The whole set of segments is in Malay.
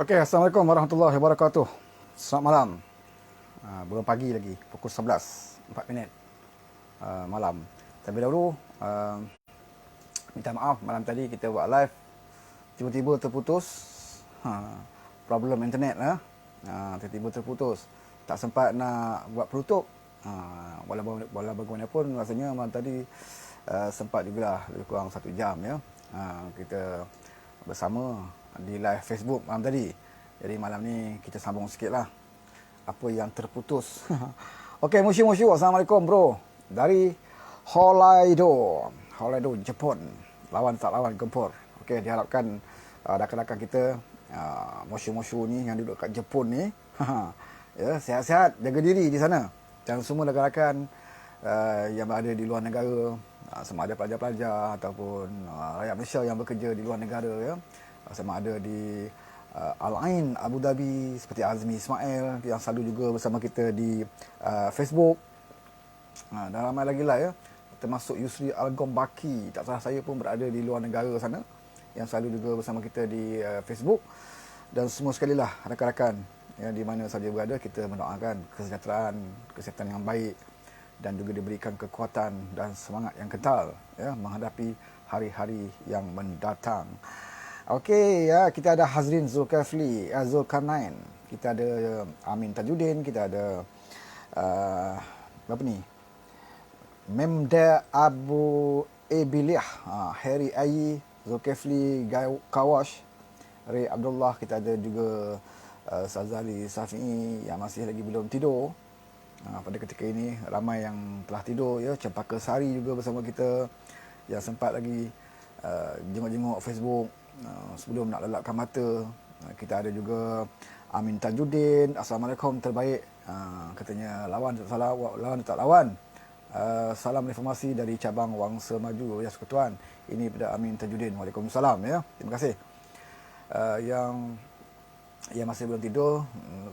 Okey, Assalamualaikum warahmatullahi wabarakatuh. Selamat malam. Belum pagi lagi, pukul 11, 4 minit malam. Terlebih dahulu, minta maaf malam tadi kita buat live, tiba-tiba terputus. Problem internet lah. Tiba-tiba terputus. Tak sempat nak buat penutup. Walau bagaimanapun, rasanya malam tadi sempat jugalah lebih kurang 1 jam ya. Kita bersama di live Facebook malam tadi. Jadi malam ni kita sambung sikit lah apa yang terputus. Okey, Musyu, Assalamualaikum bro. Dari Hokkaido, Jepun. Lawan tak lawan gempur. Okey, diharapkan rakan-rakan kita Musyu ni yang duduk kat Jepun ni ya, sihat-sihat, jaga diri di sana. Dan semua rakan-rakan yang berada di luar negara, sama ada pelajar-pelajar ataupun rakyat Malaysia yang bekerja di luar negara ya, sama ada di Al-Ain Abu Dhabi seperti Azmi Ismail yang selalu juga bersama kita di Facebook, dan ramai lagi lah ya, termasuk Yusri Al-Gombaki, tak salah saya pun berada di luar negara sana yang selalu juga bersama kita di Facebook. Dan semua sekali lah rakan-rakan ya, di mana saja berada, kita mendoakan kesihatan yang baik dan juga diberikan kekuatan dan semangat yang kental ya, menghadapi hari-hari yang mendatang. Okey ya, kita ada Hazrin Zulkarnain, kita ada Amin Tajuddin, kita ada apa ni, Memda Abu Ebiliah, Harry Ayi, Zulkifli Kawash, Ray Abdullah, kita ada juga Sazali Safi'i yang masih lagi belum tidur. Pada ketika ini ramai yang telah tidur ya. Cempaka Sari juga bersama kita yang sempat lagi jenguk-jenguk Facebook sebelum nak lelapkan mata. Kita ada juga Amin Tajuddin, Assalamualaikum terbaik, katanya lawan tak lawan. Salam informasi dari cabang Wangsa Maju ya Sekutuan. Ini pada Amin Tajuddin. Waalaikumsalam ya. Terima kasih. Yang masih belum tidur,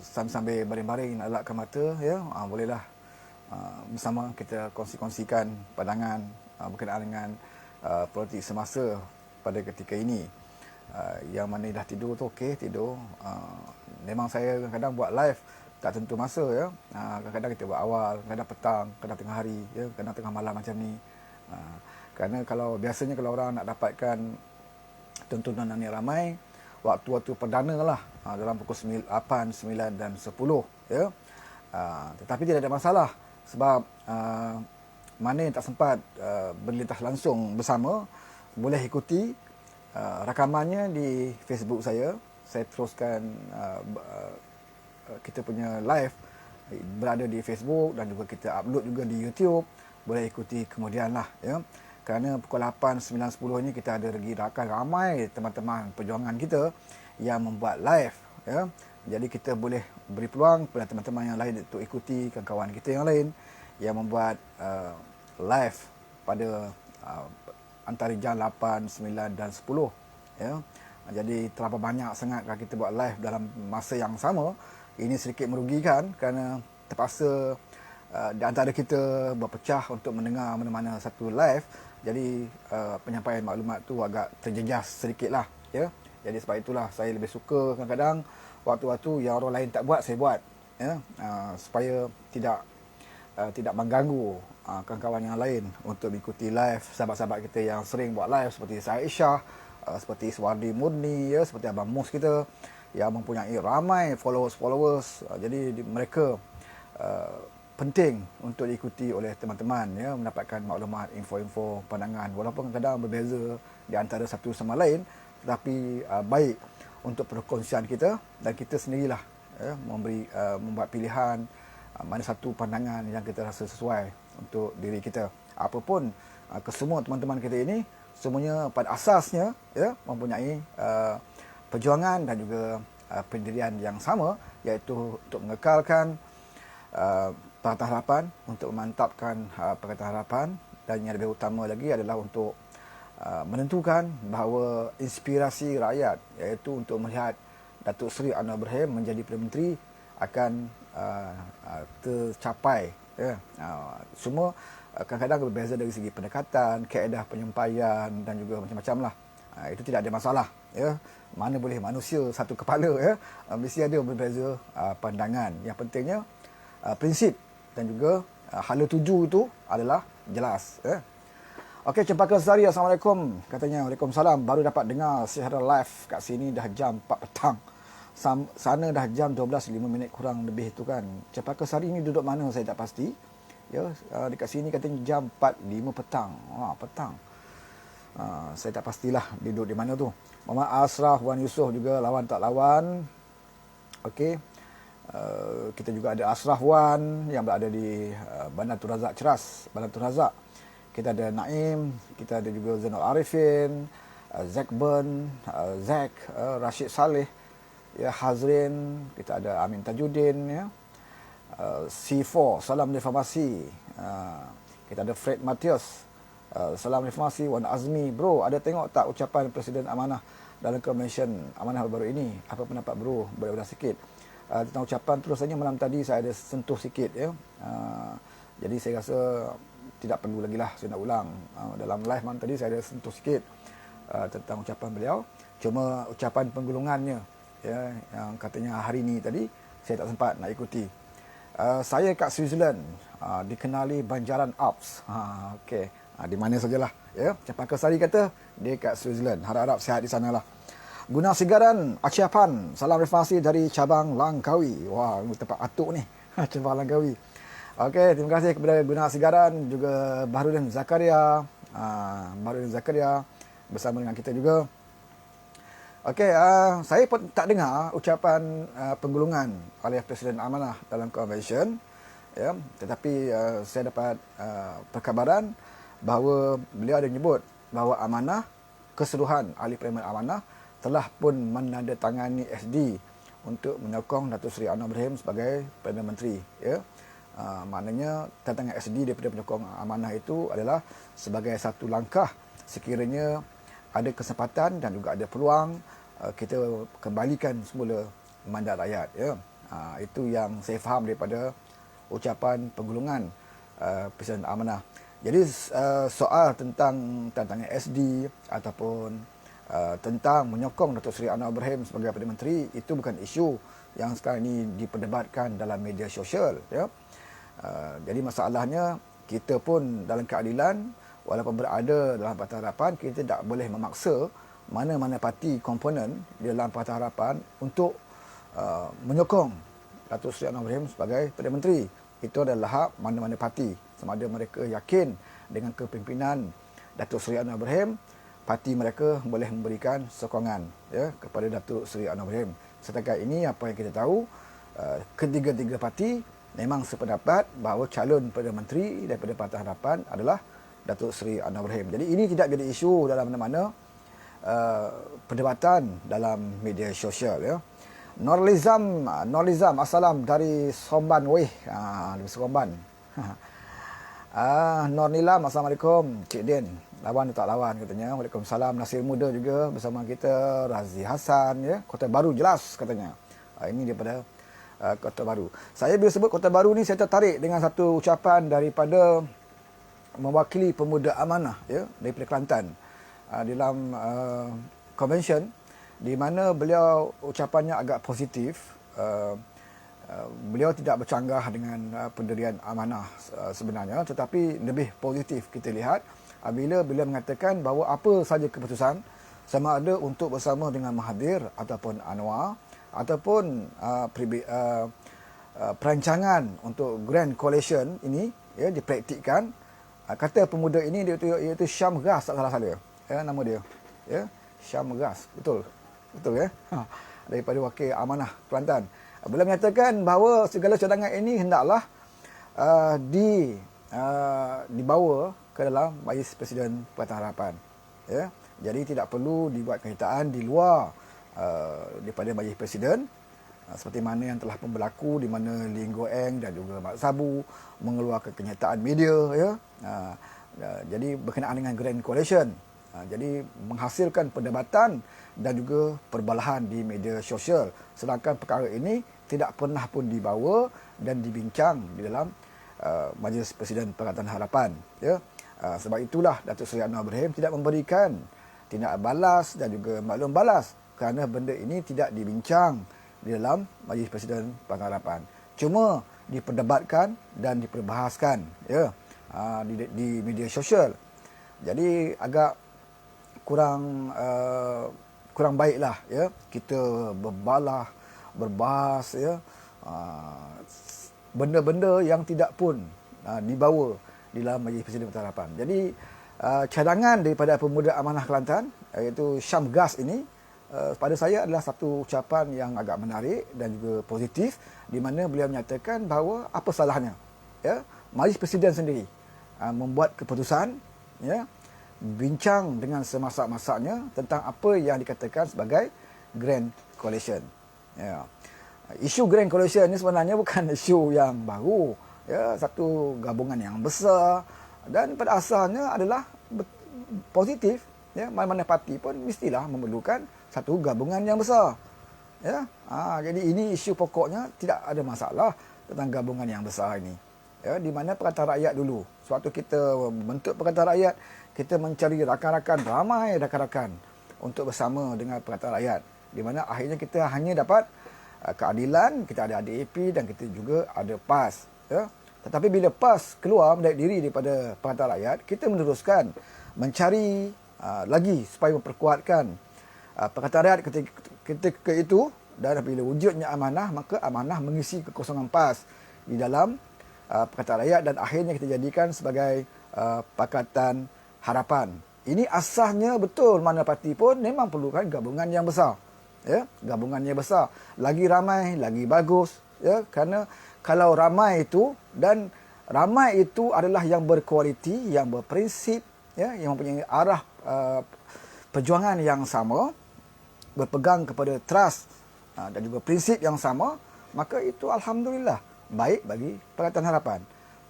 sambil baring-baring nak elakkan mata ya, bolehlah bersama kita kongsi-kongsikan pandangan berkenaan dengan politik semasa pada ketika ini. Yang mana dah tidur tu okey, tidur. Memang saya kadang-kadang buat live tak tentu masa ya. Kadang-kadang kita buat awal, kadang petang, kadang tengah hari ya, kadang tengah malam macam ni. Kerana kalau biasanya kalau orang nak dapatkan tontonan yang ramai, waktu-waktu perdana lah, dalam pukul 8, 9 dan 10 ya. Tetapi tidak ada masalah sebab mana yang tak sempat berlintas langsung bersama, boleh ikuti rakamannya di Facebook saya. Saya teruskan kita punya live berada di Facebook dan juga kita upload juga di YouTube. Boleh ikuti kemudian lah ya. Kerana pukul 8, 9, 10 ni kita ada lagi rakan ramai teman-teman perjuangan kita yang membuat live ya. Jadi kita boleh beri peluang kepada teman-teman yang lain untuk ikuti, kawan-kawan kita yang lain yang membuat live pada antara jam 8, 9 dan 10 ya. Jadi terlalu banyak sangat kalau kita buat live dalam masa yang sama. Ini sedikit merugikan kerana terpaksa di antara kita berpecah untuk mendengar mana-mana satu live. Jadi penyampaian maklumat tu agak terjejas sedikit lah ya. Jadi sebab itulah saya lebih suka kadang-kadang waktu-waktu yang orang lain tak buat, saya buat ya, supaya tidak mengganggu kawan-kawan yang lain untuk mengikuti live sahabat-sahabat kita yang sering buat live seperti saya Isyah, seperti Swardi Murni ya, seperti Abang Mus kita yang mempunyai ramai followers. Jadi mereka penting untuk diikuti oleh teman-teman ya, mendapatkan maklumat, info-info, pandangan walaupun kadang berbeza di antara satu sama lain, tetapi baik untuk perkongsian kita dan kita sendirilah ya, membuat pilihan mana satu pandangan yang kita rasa sesuai untuk diri kita. Apapun kesemua teman-teman kita ini semuanya pada asasnya ya mempunyai perjuangan dan juga pendirian yang sama, iaitu untuk mengekalkan Pakatan Harapan, untuk memantapkan Pakatan Harapan, dan yang lebih utama lagi adalah untuk menentukan bahawa inspirasi rakyat, iaitu untuk melihat Datuk Seri Anwar Ibrahim menjadi Perdana Menteri akan tercapai ya. Semua kadang-kadang berbeza dari segi pendekatan, kaedah penyampaian dan juga macam-macam lah. Itu tidak ada masalah, ya. Mana boleh manusia satu kepala, ya. Mesti ada berbeza pandangan. Yang pentingnya prinsip dan juga hala tuju itu adalah jelas, ya. Okey, Cempaka Sari, Assalamualaikum. Katanya, Waalaikumsalam. Baru dapat dengar secara live kat sini dah jam 4 petang. Sana dah jam 12, 5 minit kurang lebih tu kan. Cempaka Sari ni duduk mana saya tak pasti. Ya, dekat sini katanya jam 4, 5 petang. Petang. Saya tak pastilah duduk di mana tu. Muhammad Asraf, Wan Yusof juga lawan tak lawan. Okey. Kita juga ada Asraf Wan yang berada di Bandar Tun Razak Ceras, Bandar Tun Razak. Kita ada Naim, kita ada juga Zainal Arifin, Zack Burn, Zack, Rashid Saleh, ya, Hazrin, kita ada Amin Tajuddin, ya. C4, Salam Reformasi. Kita ada Fred Matius, Salam Reformasi. Wan Azmi, bro, ada tengok tak ucapan Presiden Amanah dalam Konvensyen Amanah baru ini? Apa pendapat bro? Boleh sikit. Tentang ucapan terus saja malam tadi saya ada sentuh sikit, ya. Jadi saya rasa tidak perlu lagi lah saya nak ulang. Dalam live malam tadi saya ada sentuh sikit tentang ucapan beliau. Cuma ucapan penggulungannya, ya, yang katanya hari ini tadi saya tak sempat nak ikuti. Saya kat Switzerland, dikenali Banjaran Alps. Okey, di mana sajalah, ya. Cempaka Sari kata dia kat Switzerland. Harap-harap sihat di sanalah. Guna Sigaran, Acehpan, salam reformasi dari cabang Langkawi. Wah, tempat atuk ni. Cabang Langkawi. Okey, terima kasih kepada Guna Sigaran, juga Baharudin Zakaria. Baharudin Zakaria bersama dengan kita juga. Okey, saya pun tak dengar ucapan penggulungan oleh Presiden Amanah dalam konvensyen, ya. Tetapi saya dapat perkabaran bahawa beliau ada menyebut bahawa Amanah, keseluruhan ahli parlimen Amanah telah pun menandatangani SD untuk menyokong Datuk Seri Anwar Ibrahim sebagai Perdana Menteri, ya. Maknanya tantangan SD daripada penyokong Amanah itu adalah sebagai satu langkah sekiranya ada kesempatan dan juga ada peluang kita kembalikan semula mandat rakyat, ya. Itu yang saya faham daripada ucapan penggulungan Presiden Amanah. Jadi soal tentang tantangan SD ataupun tentang menyokong Datuk Seri Anwar Ibrahim sebagai Perdana Menteri itu bukan isu yang sekarang ini diperdebatkan dalam media sosial, ya. Jadi masalahnya kita pun dalam keadilan walaupun berada dalam Pakatan Harapan, kita tak boleh memaksa mana-mana parti komponen di dalam Pakatan Harapan untuk menyokong Datuk Seri Anwar Ibrahim sebagai Perdana Menteri. Itu adalah hak mana-mana parti. Sama ada mereka yakin dengan kepimpinan Datuk Seri Anwar Ibrahim, parti mereka boleh memberikan sokongan, ya, kepada Datuk Seri Anwar Ibrahim. Setakat ini apa yang kita tahu, ketiga-tiga parti memang sependapat bahawa calon Perdana Menteri daripada Pakatan Harapan adalah Datuk Seri Anwar Ibrahim. Jadi ini tidak jadi isu dalam mana-mana perdebatan dalam media sosial, ya. Norlizam, assalam dari Somban weh. Dari Somban. Nornilam, assalamualaikum. Cik Din, lawan atau tak lawan katanya. Waalaikumsalam. Nasir Muda juga bersama kita. Razi Hassan, ya. Kota Baru jelas katanya. Ini daripada Kota Baru. Saya bila sebut Kota Baru ni saya tertarik dengan satu ucapan daripada mewakili pemuda amanah, ya, daripada Kelantan dalam convention, di mana beliau ucapannya agak positif. Beliau tidak bercanggah dengan pendirian amanah sebenarnya, tetapi lebih positif kita lihat bila beliau mengatakan bahawa apa saja keputusan, sama ada untuk bersama dengan Mahathir ataupun Anwar ataupun perancangan untuk Grand Coalition ini, ya, dipraktikkan. Kata pemuda ini iaitu Syam Ras, tak salah saya, ya, nama dia, ya, Syam Ras, betul, ya, daripada wakil amanah Kelantan. Beliau menyatakan bahawa segala cadangan ini hendaklah dibawa ke dalam Majlis Presiden Pakatan Harapan, ya. Jadi tidak perlu dibuat kenyataan di luar daripada Majlis Presiden, seperti mana yang telah pun berlaku di mana Lee Goeng dan juga Mat Sabu mengeluarkan kenyataan media, ya. Jadi berkenaan dengan Grand Coalition, jadi menghasilkan perdebatan dan juga perbalahan di media sosial, sedangkan perkara ini tidak pernah pun dibawa dan dibincang di dalam Majlis Presiden Pakatan Harapan, ya. Sebab itulah Datuk Seri Anwar Ibrahim tidak memberikan tindak balas dan juga maklum balas, kerana benda ini tidak dibincang di dalam Majlis Presiden Pakatan Harapan. Cuma diperdebatkan dan diperbahaskan, ya, di media sosial. Jadi agak kurang baiklah, ya, kita berbahas, ya, benda-benda yang tidak pun dibawa di dalam Majlis Presiden Pakatan Harapan. Jadi cadangan daripada Pemuda Amanah Kelantan, iaitu Syam Gas ini, pada saya adalah satu ucapan yang agak menarik dan juga positif, di mana beliau menyatakan bahawa apa salahnya, ya, Majlis Presiden sendiri membuat keputusan, ya, bincang dengan semasak-masaknya tentang apa yang dikatakan sebagai Grand Coalition. Ya. Isu Grand Coalition ini sebenarnya bukan isu yang baru, ya, satu gabungan yang besar dan pada asalnya adalah positif, ya. Mana-mana parti pun mestilah memerlukan satu gabungan yang besar, ya. Jadi ini isu pokoknya, tidak ada masalah tentang gabungan yang besar ini, ya, di mana Perikatan Rakyat dulu, sewaktu kita membentuk Perikatan Rakyat, kita mencari rakan-rakan, ramai rakan-rakan untuk bersama dengan Perikatan Rakyat, di mana akhirnya kita hanya dapat keadilan, kita ada ADAP dan kita juga ada PAS, ya. Tetapi bila PAS keluar mendaik diri daripada Perikatan Rakyat, kita meneruskan mencari lagi supaya memperkuatkan Perikatan Rakyat ketika itu, dan bila wujudnya amanah, maka amanah mengisi kekosongan PAS di dalam Perikatan Rakyat dan akhirnya kita jadikan sebagai Pakatan Harapan. Ini asasnya betul, mana parti pun memang perlukan gabungan yang besar, ya, gabungan yang besar, lagi ramai lagi bagus, ya, kerana kalau ramai itu, dan ramai itu adalah yang berkualiti, yang berprinsip, ya, yang mempunyai arah perjuangan yang sama, berpegang kepada trust dan juga prinsip yang sama, maka itu alhamdulillah baik bagi Pakatan Harapan.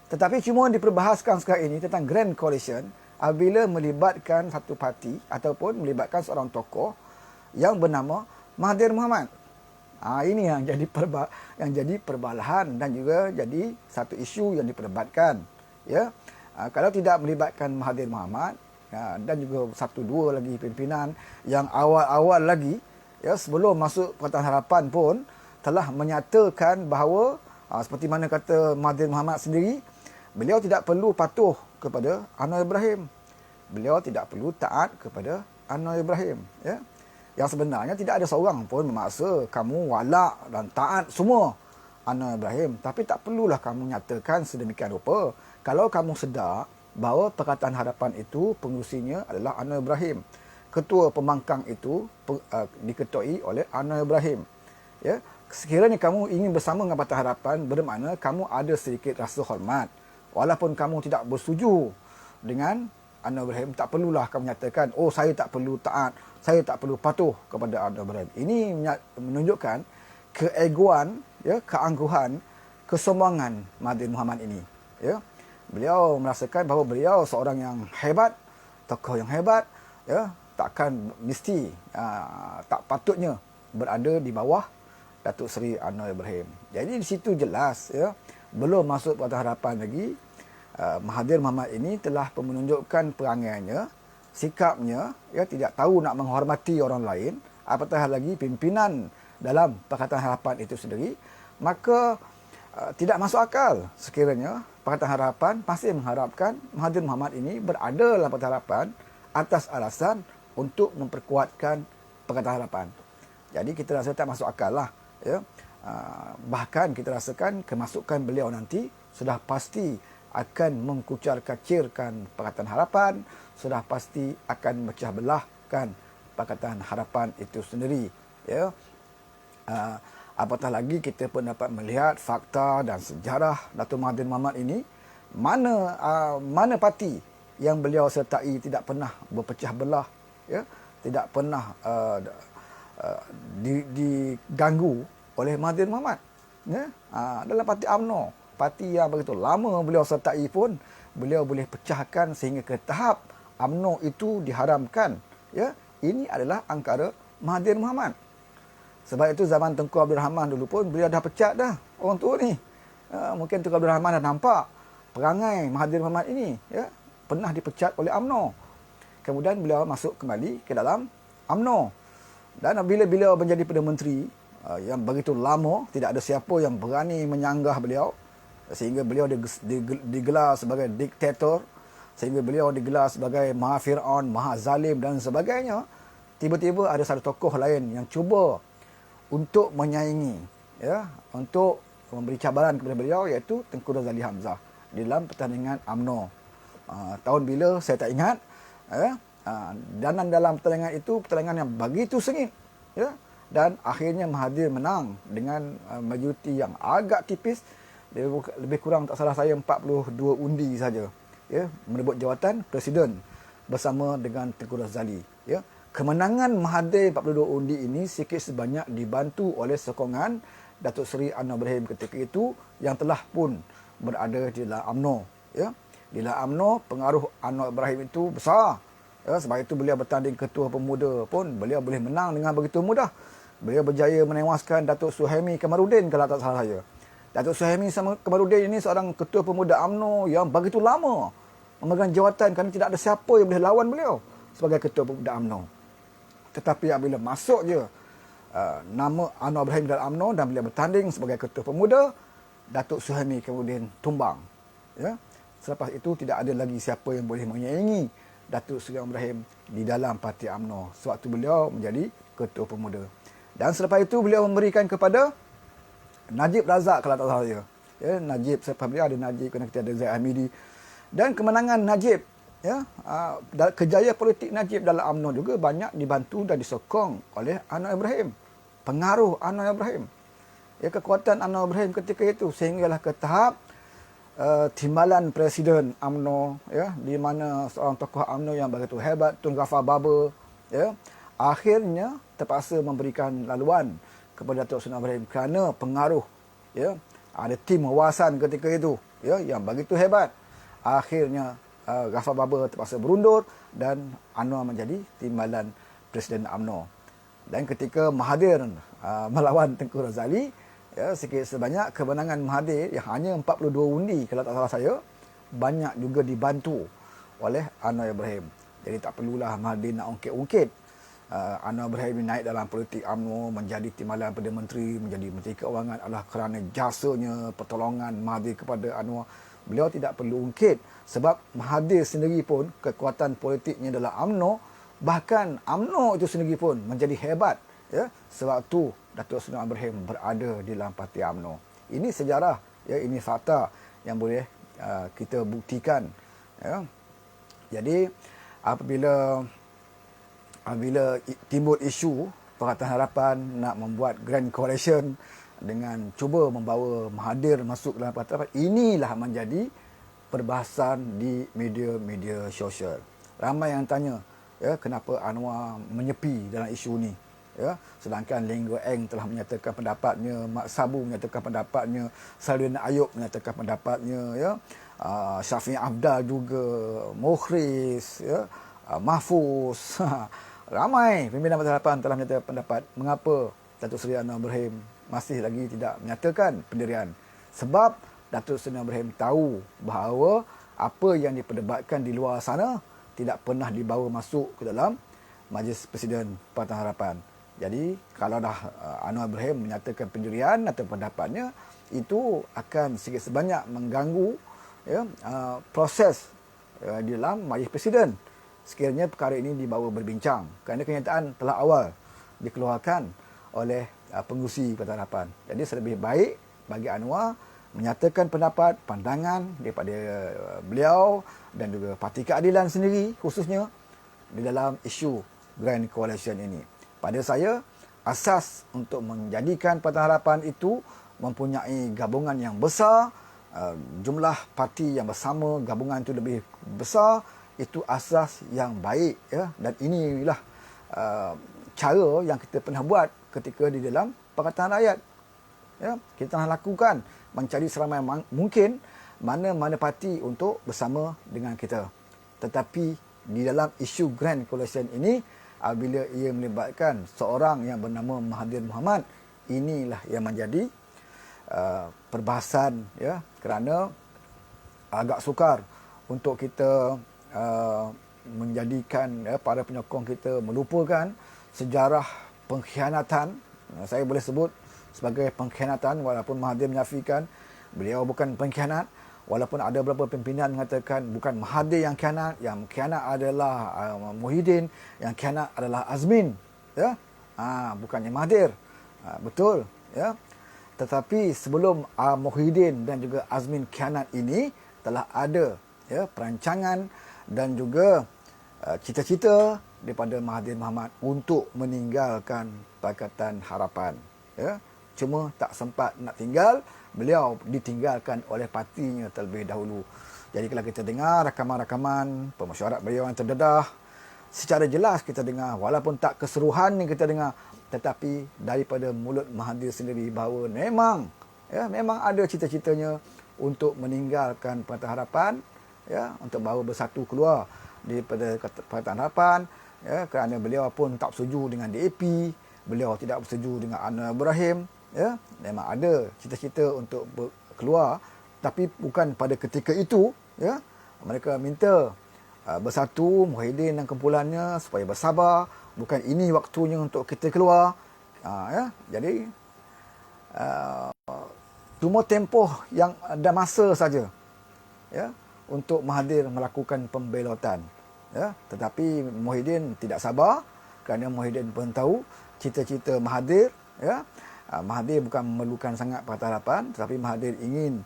Tetapi cuma diperbahaskan sekarang ini tentang Grand Coalition apabila melibatkan satu parti ataupun melibatkan seorang tokoh yang bernama Mahathir Mohamad. Ini yang jadi perbalahan dan juga jadi satu isu yang diperdebatkan, ya. Kalau tidak melibatkan Mahathir Mohamad, dan juga satu dua lagi pimpinan yang awal-awal lagi, ya, sebelum masuk Pakatan Harapan pun telah menyatakan bahawa seperti mana kata Mahathir Mohamad sendiri, beliau tidak perlu patuh kepada Anwar Ibrahim. Beliau tidak perlu taat kepada Anwar Ibrahim, ya. Yang sebenarnya tidak ada seorang pun memaksa kamu walak dan taat semua Anwar Ibrahim. Tapi tak perlulah kamu nyatakan sedemikian rupa kalau kamu sedar bahawa Pakatan Harapan itu pengurusinya adalah Anwar Ibrahim. Ketua pembangkang itu diketuai oleh Anwar Ibrahim, ya. Sekiranya kamu ingin bersama dengan Pakatan Harapan, bermakna kamu ada sedikit rasa hormat. Walaupun kamu tidak bersetuju dengan Anwar Ibrahim, tak perlulah kamu nyatakan, oh saya tak perlu taat, saya tak perlu patuh kepada Anwar Ibrahim. Ini menunjukkan keegoan, ya, keangkuhan, kesombongan Mahathir Mohamad ini, ya. Beliau merasakan bahawa beliau seorang yang hebat, tokoh yang hebat, ya, takkan mesti tak patutnya berada di bawah Datuk Seri Anwar Ibrahim. Jadi di situ jelas, ya, belum masuk Pakatan Harapan lagi, Mahathir Mohamad ini telah menunjukkan perangainya, sikapnya, ya, tidak tahu nak menghormati orang lain, apatah lagi pimpinan dalam Pakatan Harapan itu sendiri. Maka tidak masuk akal sekiranya Pakatan Harapan masih mengharapkan Mahathir Mohamad ini berada dalam Pakatan Harapan atas alasan untuk memperkuatkan Pakatan Harapan. Jadi kita rasa tak masuk akal lah, ya. Bahkan kita rasakan kemasukan beliau nanti sudah pasti akan mengkucar-kacirkan Pakatan Harapan, sudah pasti akan memecah belahkan Pakatan Harapan itu sendiri, ya. Apatah lagi kita pun dapat melihat fakta dan sejarah Datuk Mahathir Mohamad ini, mana parti yang beliau sertai tidak pernah berpecah belah, ya, tidak pernah diganggu oleh Mahathir Mohamad, ya. Dalam parti UMNO, parti yang begitu lama beliau sertai pun, beliau boleh pecahkan sehingga ke tahap UMNO itu diharamkan, ya. Ini adalah angkara Mahathir Mohamad. Sebab itu zaman Tengku Abdul Rahman dulu pun beliau dah pecat dah orang tua ni. Mungkin Tengku Abdul Rahman dah nampak perangai Mahathir Mohamad ini, ya, pernah dipecat oleh UMNO. kemudian beliau masuk kembali ke dalam UMNO. Dan bila beliau menjadi Perdana Menteri yang begitu lama, tidak ada siapa yang berani menyanggah beliau, sehingga beliau digelar sebagai diktator, sehingga beliau digelar sebagai Maha Fir'aun, Maha Zalim dan sebagainya. Tiba-tiba ada satu tokoh lain yang cuba untuk menyaingi, ya, untuk memberi cabaran kepada beliau, iaitu Tengku Razali Hamzah di dalam pertandingan UMNO. Tahun bila saya tak ingat, dan dalam pertandingan itu, pertandingan yang begitu sengit, ya, dan akhirnya Mahathir menang dengan majoriti yang agak tipis, lebih kurang tak salah saya 42 undi saja, ya, merebut jawatan presiden bersama dengan Tengku Razali, ya. Kemenangan Mahathir 42 undi ini sikit sebanyak dibantu oleh sokongan Datuk Seri Anwar Ibrahim ketika itu, yang telah pun berada di dalam UMNO, ya. Di dalam UMNO, pengaruh Anwar Ibrahim itu besar, ya. Sebab itu beliau bertanding ketua pemuda pun beliau boleh menang dengan begitu mudah. Beliau berjaya menewaskan Datuk Suhaimi Kamarudin, kalau tak salah saya. Datuk Suhaimi Kamarudin ini seorang ketua pemuda UMNO yang begitu lama memegang jawatan, kerana tidak ada siapa yang boleh lawan beliau sebagai ketua pemuda UMNO. Tetapi apabila masuk je nama Anwar Ibrahim dalam UMNO dan beliau bertanding sebagai ketua pemuda, Datuk Suhaimi kemudian tumbang, ya. Selepas itu tidak ada lagi siapa yang boleh menyaingi Datuk Seri Anwar Ibrahim di dalam parti UMNO sewaktu beliau menjadi ketua pemuda. Dan selepas itu beliau memberikan kepada Najib Razak, kalau tak salah saya, ya. Najib, selepas beliau ada Najib, kerana kita ada Zaid Hamidi. Dan kemenangan Najib, ya, kejayaan politik Najib dalam UMNO juga banyak dibantu dan disokong oleh Anwar Ibrahim. Pengaruh Anwar Ibrahim, ya, kekuatan Anwar Ibrahim ketika itu, sehinggalah ke tahap timbalan presiden UMNO, ya, di mana seorang tokoh UMNO yang begitu hebat, Tun Ghaffar Baba, ya, akhirnya terpaksa memberikan laluan kepada Datuk Seri Anwar Ibrahim kerana pengaruh, ya, ada tim wawasan ketika itu, ya, yang begitu hebat. Akhirnya Ghaffar Baba terpaksa berundur dan Anwar menjadi timbalan presiden UMNO. Dan ketika Mahathir melawan Tengku Razali, ya, sikit sebanyak kemenangan Mahathir yang hanya 42 undi, kalau tak salah saya, banyak juga dibantu oleh Anwar Ibrahim. Jadi tak perlulah Mahathir nak ungkit-ungkit. Anwar Ibrahim naik dalam politik UMNO, menjadi timbalan Perdana Menteri, menjadi Menteri Keuangan adalah kerana jasanya, pertolongan Mahathir kepada Anwar. Beliau tidak perlu ungkit, sebab Mahathir sendiri pun kekuatan politiknya dalam UMNO, bahkan UMNO itu sendiri pun menjadi hebat, ya, sewaktu Datuk Seri Anwar Ibrahim berada di dalam parti UMNO. Ini sejarah, ya, ini fakta yang boleh kita buktikan, ya. Jadi apabila timbul isu Pakatan Harapan nak membuat Grand Coalition dengan cuba membawa Mahathir masuk dalam Pakatan Harapan, inilah menjadi perbahasan di media-media sosial. Ramai yang tanya, ya, kenapa Anwar menyepi dalam isu ni, ya, sedangkan Ling Goh Eng telah menyatakan pendapatnya, Mat Sabu menyatakan pendapatnya, Saluddin Ayub menyatakan pendapatnya, ya, Syafiq Afdal juga, Mukhris, ya, Mahfuz, ramai pimpinan Pakatan Harapan telah menyatakan pendapat. Mengapa Datuk Seri Anwar Ibrahim masih lagi tidak menyatakan pendirian? Sebab Datuk Seri Anwar Ibrahim tahu bahawa apa yang diperdebatkan di luar sana tidak pernah dibawa masuk ke dalam Majlis Presiden Pakatan Harapan. Jadi kalau dah Anwar Ibrahim menyatakan pendirian atau pendapatnya, itu akan sikit sebanyak mengganggu, ya, proses di dalam Majlis Presiden sekiranya perkara ini dibawa berbincang, kerana kenyataan telah awal dikeluarkan oleh pengurusi Pakatan Harapan. Jadi lebih baik bagi Anwar menyatakan pendapat, pandangan daripada beliau dan juga Parti Keadilan sendiri khususnya di dalam isu Grand Coalition ini. Pada saya, asas untuk menjadikan Pakatan Harapan itu mempunyai gabungan yang besar, jumlah parti yang bersama gabungan itu lebih besar, itu asas yang baik, ya, dan inilah cara yang kita pernah buat ketika di dalam Pakatan Rakyat. Ya, kita telah lakukan mencari seramai mungkin mana-mana parti untuk bersama dengan kita. Tetapi di dalam isu Grand Coalition ini, apabila ia melibatkan seorang yang bernama Mahathir Mohamad, inilah yang menjadi perbahasan, ya, kerana agak sukar untuk kita menjadikan para penyokong kita melupakan sejarah pengkhianatan. Saya boleh sebut sebagai pengkhianatan walaupun Mahathir menafikan beliau bukan pengkhianat. Walaupun ada beberapa pimpinan mengatakan bukan Mahathir yang khianat adalah Muhyiddin, yang khianat adalah Azmin, ya. Bukannya Mahathir. Betul, ya. Tetapi sebelum Muhyiddin dan juga Azmin khianat ini telah ada perancangan dan juga cita-cita daripada Mahathir Mohamad untuk meninggalkan Pakatan Harapan, ya. Cuma tak sempat nak tinggal, beliau ditinggalkan oleh partinya terlebih dahulu. Jadi kalau kita dengar rakaman-rakaman pemesyuarat beliau yang terdedah, secara jelas kita dengar, walaupun tak keseluruhan ni kita dengar, tetapi daripada mulut Mahathir sendiri bahawa memang ada cita-citanya untuk meninggalkan Pakatan Harapan, ya, untuk bahawa bersatu keluar daripada Pakatan Harapan, ya, kerana beliau pun tak bersetuju dengan DAP, beliau tidak bersetuju dengan Anwar Ibrahim, ya. Memang ada cita-cita untuk keluar, tapi bukan pada ketika itu, ya. Mereka minta bersatu Muhyiddin dan kumpulannya supaya bersabar, bukan ini waktunya untuk kita keluar, ya. Jadi cuma tempoh yang ada masa saja, ya, untuk Mahathir melakukan pembelotan, ya. Tetapi Muhyiddin tidak sabar kerana Muhyiddin pun tahu cita-cita Mahathir, ya. Mahathir bukan memerlukan sangat Pakatan Harapan, tetapi Mahathir ingin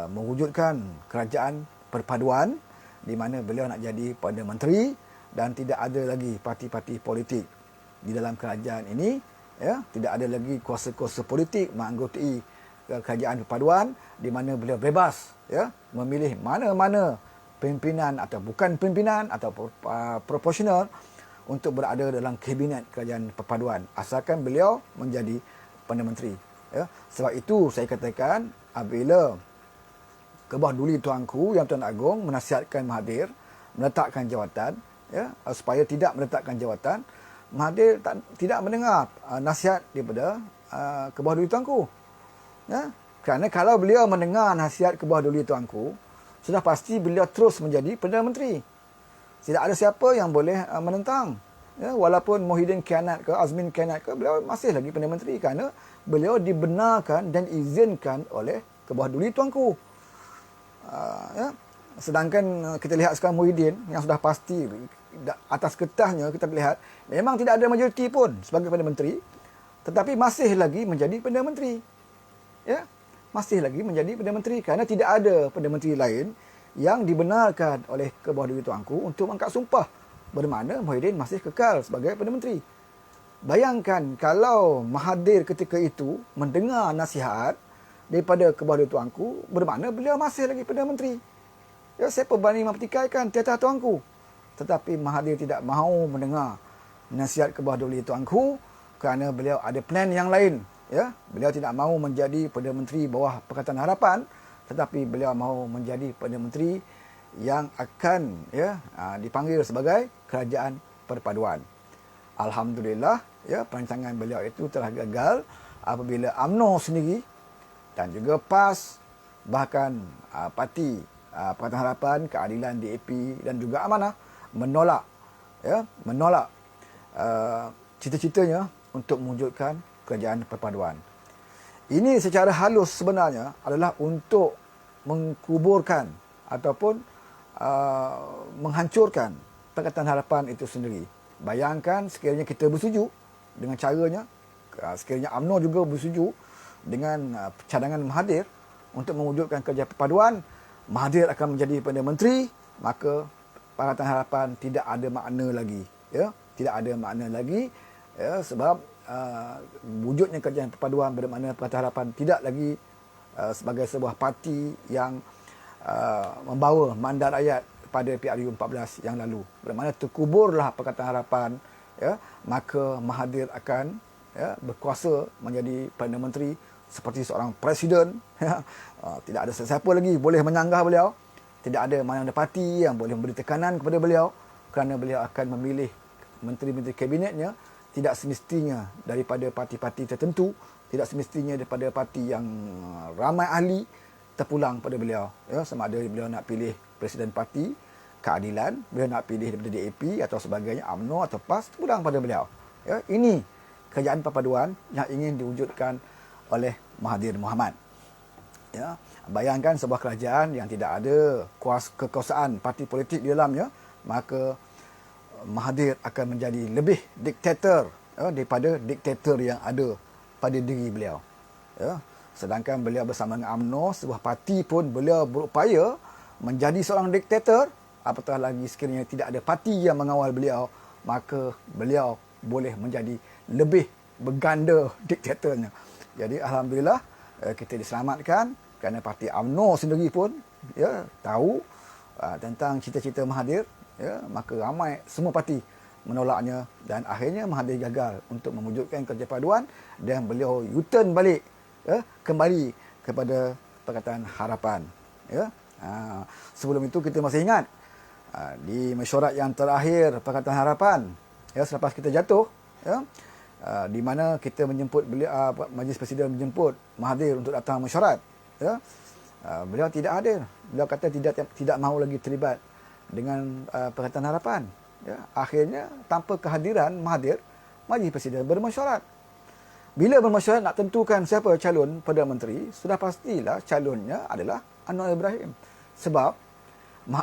mewujudkan kerajaan perpaduan di mana beliau nak jadi Perdana Menteri dan tidak ada lagi parti-parti politik di dalam kerajaan ini, ya. Tidak ada lagi kuasa-kuasa politik menganggotai kerajaan perpaduan di mana beliau bebas, ya, memilih mana-mana pimpinan atau bukan pimpinan atau proporsional untuk berada dalam kabinet kerajaan perpaduan asalkan beliau menjadi Perdana Menteri, ya. Sebab itu saya katakan apabila Kebah Duli Tuanku yang Tuan Agong menasihatkan Mahathir meletakkan jawatan, ya, supaya tidak meletakkan jawatan, Mahathir tidak mendengar nasihat daripada Kebah Duli Tuanku, ya. Kerana kalau beliau mendengar nasihat Kebah Duli Tuanku, sudah pasti beliau terus menjadi Perdana Menteri. Tidak ada siapa yang boleh menentang, ya. Walaupun Muhyiddin khianat ke, Azmin khianat ke, beliau masih lagi Perdana Menteri kerana beliau dibenarkan dan izinkan oleh Kebah Duli Tuanku. Ya. Sedangkan kita lihat sekarang Muhyiddin yang sudah pasti atas kertasnya kita lihat memang tidak ada majoriti pun sebagai Perdana Menteri, tetapi masih lagi menjadi Perdana Menteri, ya. Masih lagi menjadi Perdana Menteri kerana tidak ada Perdana Menteri lain yang dibenarkan oleh Kebah Duli Tuanku untuk mengangkat sumpah, bermakna Muhyiddin masih kekal sebagai Perdana Menteri. Bayangkan kalau Mahathir ketika itu mendengar nasihat daripada Kebah Duli Tuanku, bermakna beliau masih lagi Perdana Menteri. Ya, siapa berani mempertikaikan tiada tuanku? Tetapi Mahathir tidak mahu mendengar nasihat Kebah Duli Tuanku kerana beliau ada plan yang lain, ya. Beliau tidak mahu menjadi Perdana Menteri bawah Pakatan Harapan, tetapi beliau mahu menjadi Perdana Menteri yang akan, ya, dipanggil sebagai Kerajaan Perpaduan. Alhamdulillah, ya, perancangan beliau itu telah gagal apabila UMNO sendiri dan juga PAS, bahkan parti Pakatan Harapan, Keadilan, DAP dan juga Amanah menolak, ya, cita-citanya untuk mewujudkan Kerajaan Perpaduan. Ini secara halus sebenarnya adalah untuk mengkuburkan ataupun menghancurkan Pakatan Harapan itu sendiri. Bayangkan sekiranya kita bersetuju dengan caranya, sekiranya UMNO juga bersetuju dengan cadangan Mahathir untuk mewujudkan kerajaan perpaduan, Mahathir akan menjadi Perdana Menteri, maka Pakatan Harapan tidak ada makna lagi, ya. Tidak ada makna lagi, ya, sebab wujudnya kerajaan perpaduan bermakna Pakatan Harapan tidak lagi sebagai sebuah parti yang membawa mandat rakyat pada PRU 14 yang lalu. Bermakna terkuburlah Pakatan Harapan, ya, maka Mahathir akan, ya, berkuasa menjadi Perdana Menteri seperti seorang presiden, ya. Tidak ada sesiapa lagi boleh menyanggah beliau. Tidak ada mana-mana parti yang boleh memberi tekanan kepada beliau kerana beliau akan memilih menteri-menteri kabinetnya tidak semestinya daripada parti-parti tertentu, tidak semestinya daripada parti yang ramai ahli terpulang pada beliau, ya, sama ada beliau nak pilih presiden parti keadilan, beliau nak pilih daripada DAP atau sebagainya, UMNO atau PAS, pulang pada beliau. Ya, ini kerajaan perpaduan yang ingin diwujudkan oleh Mahathir Mohamad. Ya, bayangkan sebuah kerajaan yang tidak ada kekuasaan parti politik di dalamnya, maka Mahathir akan menjadi lebih diktator daripada diktator yang ada pada diri beliau. Ya, sedangkan beliau bersama dengan UMNO, sebuah parti pun beliau berupaya menjadi seorang diktator, apatah lagi sekiranya tidak ada parti yang mengawal beliau, maka beliau boleh menjadi lebih berganda diktatornya. Jadi alhamdulillah kita diselamatkan kerana parti UMNO sendiri pun ya tahu tentang cita-cita Mahathir, ya, maka ramai semua parti menolaknya dan akhirnya Mahathir gagal untuk mewujudkan kerajaan perpaduan dan beliau U-turn balik, ya, kembali kepada Pakatan Harapan. Ya. Sebelum itu kita masih ingat di mesyuarat yang terakhir Pakatan Harapan, ya, selepas kita jatuh, ya, di mana kita menjemput beliau, Majlis Presiden menjemput Mahathir untuk datang mesyuarat, ya, beliau tidak hadir. Beliau kata tidak mahu lagi terlibat dengan Pakatan Harapan. Ya, akhirnya tanpa kehadiran Mahathir, Majlis Presiden bermesyuarat. Bila bermesyuarat nak tentukan siapa calon Perdana Menteri, sudah pastilah calonnya adalah Anwar Ibrahim. Sebab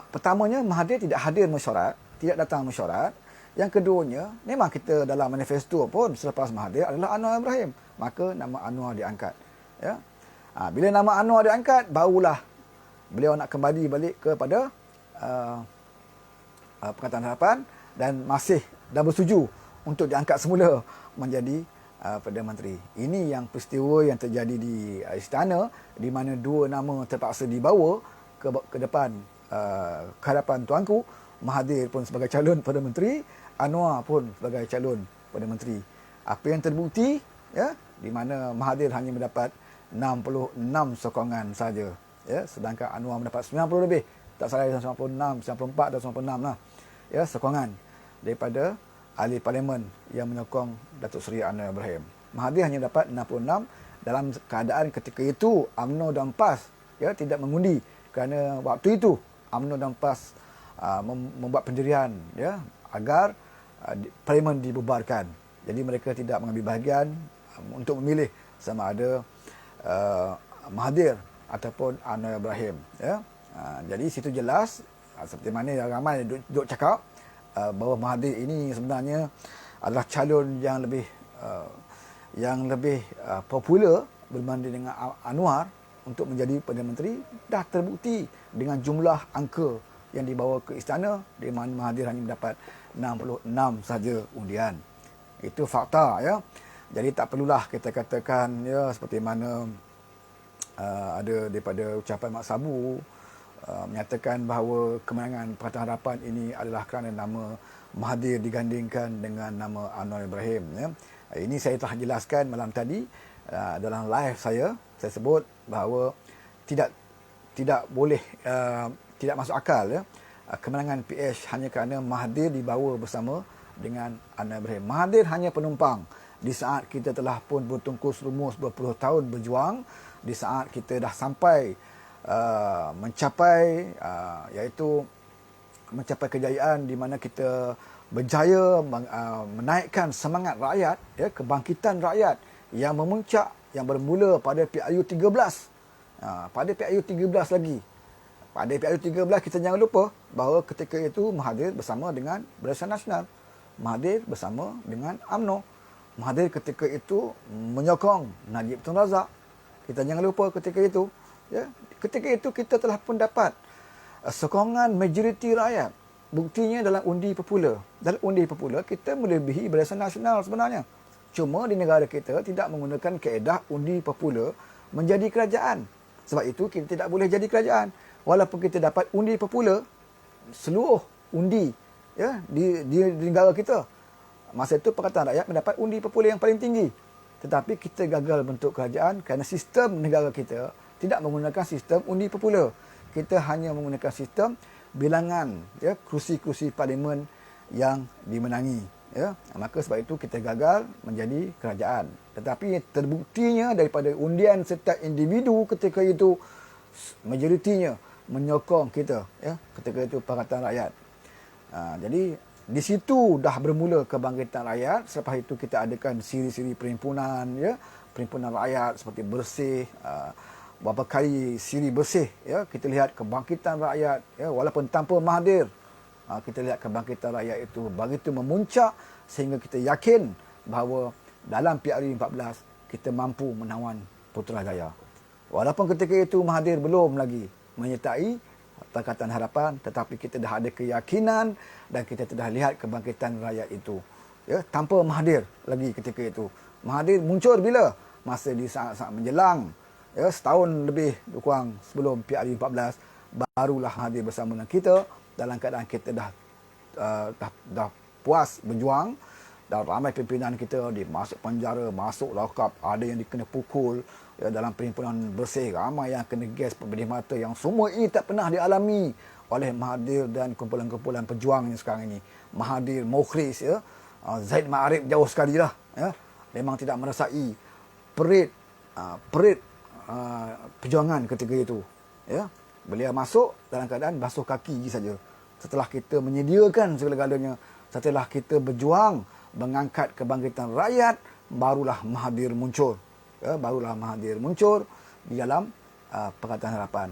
pertamanya Mahathir tidak hadir mesyuarat, tidak datang mesyuarat. Yang keduanya, memang kita dalam manifesto pun selepas Mahathir adalah Anwar Ibrahim, maka nama Anwar diangkat. Ya. Bila nama Anwar diangkat, barulah beliau nak kembali balik kepada Pakatan Harapan dan bersetuju untuk diangkat semula menjadi Perdana Menteri. Ini yang peristiwa yang terjadi di istana, di mana dua nama terpaksa dibawa ke depan ke hadapan tuanku. Mahathir pun sebagai calon Perdana Menteri, Anwar pun sebagai calon Perdana Menteri. Apa yang terbukti, ya, di mana Mahathir hanya mendapat 66 sokongan saja, ya, sedangkan Anwar mendapat 90 lebih, tak salah 96, 94 dan 96 lah, ya, sokongan daripada ahli parlimen yang menyokong Datuk Seri Anwar Ibrahim. Mahathir hanya dapat 66 dalam keadaan ketika itu UMNO dan PAS, ya, tidak mengundi kerana waktu itu UMNO dan PAS membuat pendirian, ya, agar parlimen dibubarkan. Jadi mereka tidak mengambil bahagian untuk memilih sama ada Mahathir ataupun Anwar Ibrahim, ya. Jadi situ jelas seperti mana yang ramai duk cakap bahawa Mahathir ini sebenarnya adalah calon yang lebih popular berbanding dengan Anwar untuk menjadi Perdana Menteri. Dah terbukti dengan jumlah angka yang dibawa ke istana, di mana Mahathir hanya mendapat 66 saja undian. Itu fakta, ya. Jadi tak perlulah kita katakan, ya, seperti mana ada daripada ucapan Mak Sabu menyatakan bahawa kemenangan Pakatan Harapan ini adalah kerana nama Mahathir digandingkan dengan nama Anwar Ibrahim, ya. Ini saya telah jelaskan malam tadi dalam live saya sebut bahawa tidak boleh, tidak masuk akal, ya, kemenangan PH hanya kerana Mahathir dibawa bersama dengan Anwar Ibrahim. Mahathir hanya penumpang di saat kita telah pun bertungkus lumus berpuluh tahun berjuang, di saat kita dah sampai mencapai kejayaan di mana kita berjaya menaikkan semangat rakyat, ya, kebangkitan rakyat yang memuncak, yang bermula pada PIU 13. Pada PIU 13 lagi. Pada PIU 13 kita jangan lupa bahawa ketika itu Mahathir bersama dengan Barisan Nasional. Mahathir bersama dengan UMNO. Mahathir ketika itu menyokong Najib Tun Razak. Kita jangan lupa ketika itu, ya. Ketika itu kita telah pun dapat sokongan majoriti rakyat. Buktinya dalam undi popular. Dalam undi popular kita melebihi Barisan Nasional sebenarnya. Cuma di negara kita tidak menggunakan kaedah undi popular menjadi kerajaan. Sebab itu kita tidak boleh jadi kerajaan. Walaupun kita dapat undi popular, seluruh undi, ya, di negara kita, masa itu Pakatan Rakyat mendapat undi popular yang paling tinggi. Tetapi kita gagal bentuk kerajaan kerana sistem negara kita tidak menggunakan sistem undi popular. Kita hanya menggunakan sistem bilangan, ya, kerusi-kerusi parlimen yang dimenangi, ya. Maka sebab itu kita gagal menjadi kerajaan. Tetapi terbuktinya daripada undian setiap individu ketika itu majoritinya menyokong kita, ya, ketika itu Pakatan Rakyat. Jadi di situ dah bermula kebangkitan rakyat. Selepas itu kita adakan siri-siri perhimpunan, ya, perhimpunan rakyat seperti Bersih, beberapa kali siri Bersih, ya, kita lihat kebangkitan rakyat, ya, walaupun tanpa Mahathir. Kita lihat kebangkitan rakyat itu begitu memuncak sehingga kita yakin bahawa dalam PRU 14 kita mampu menawan Putrajaya. Walaupun ketika itu Mahathir belum lagi menyertai Pakatan Harapan, tetapi kita dah ada keyakinan dan kita telah lihat kebangkitan rakyat itu, ya, tanpa Mahathir lagi ketika itu. Mahathir muncul bila? Masa di saat-saat menjelang, ya, setahun lebih kurang sebelum PRU 14, barulah Mahathir bersama dengan kita dalam keadaan kita dah puas berjuang. Dan ramai pimpinan kita dimasuk penjara, masuk lokap, ada yang dikena pukul, ya, dalam perhimpunan Bersih, ramai yang kena gas pembedah mata, yang semua ini tak pernah dialami oleh Mahathir dan kumpulan-kumpulan pejuang yang sekarang ini. Mahathir, Mukhlis, ya, Zaid Ma'arif jauh sekali lah, ya, memang tidak merasai perit perjuangan ketika itu, ya. Beliau masuk dalam keadaan basuh kaki saja. Setelah kita menyediakan segala-galanya, setelah kita berjuang mengangkat kebangkitan rakyat, barulah Mahathir muncul. Ya, barulah Mahathir muncul di dalam Pakatan Harapan.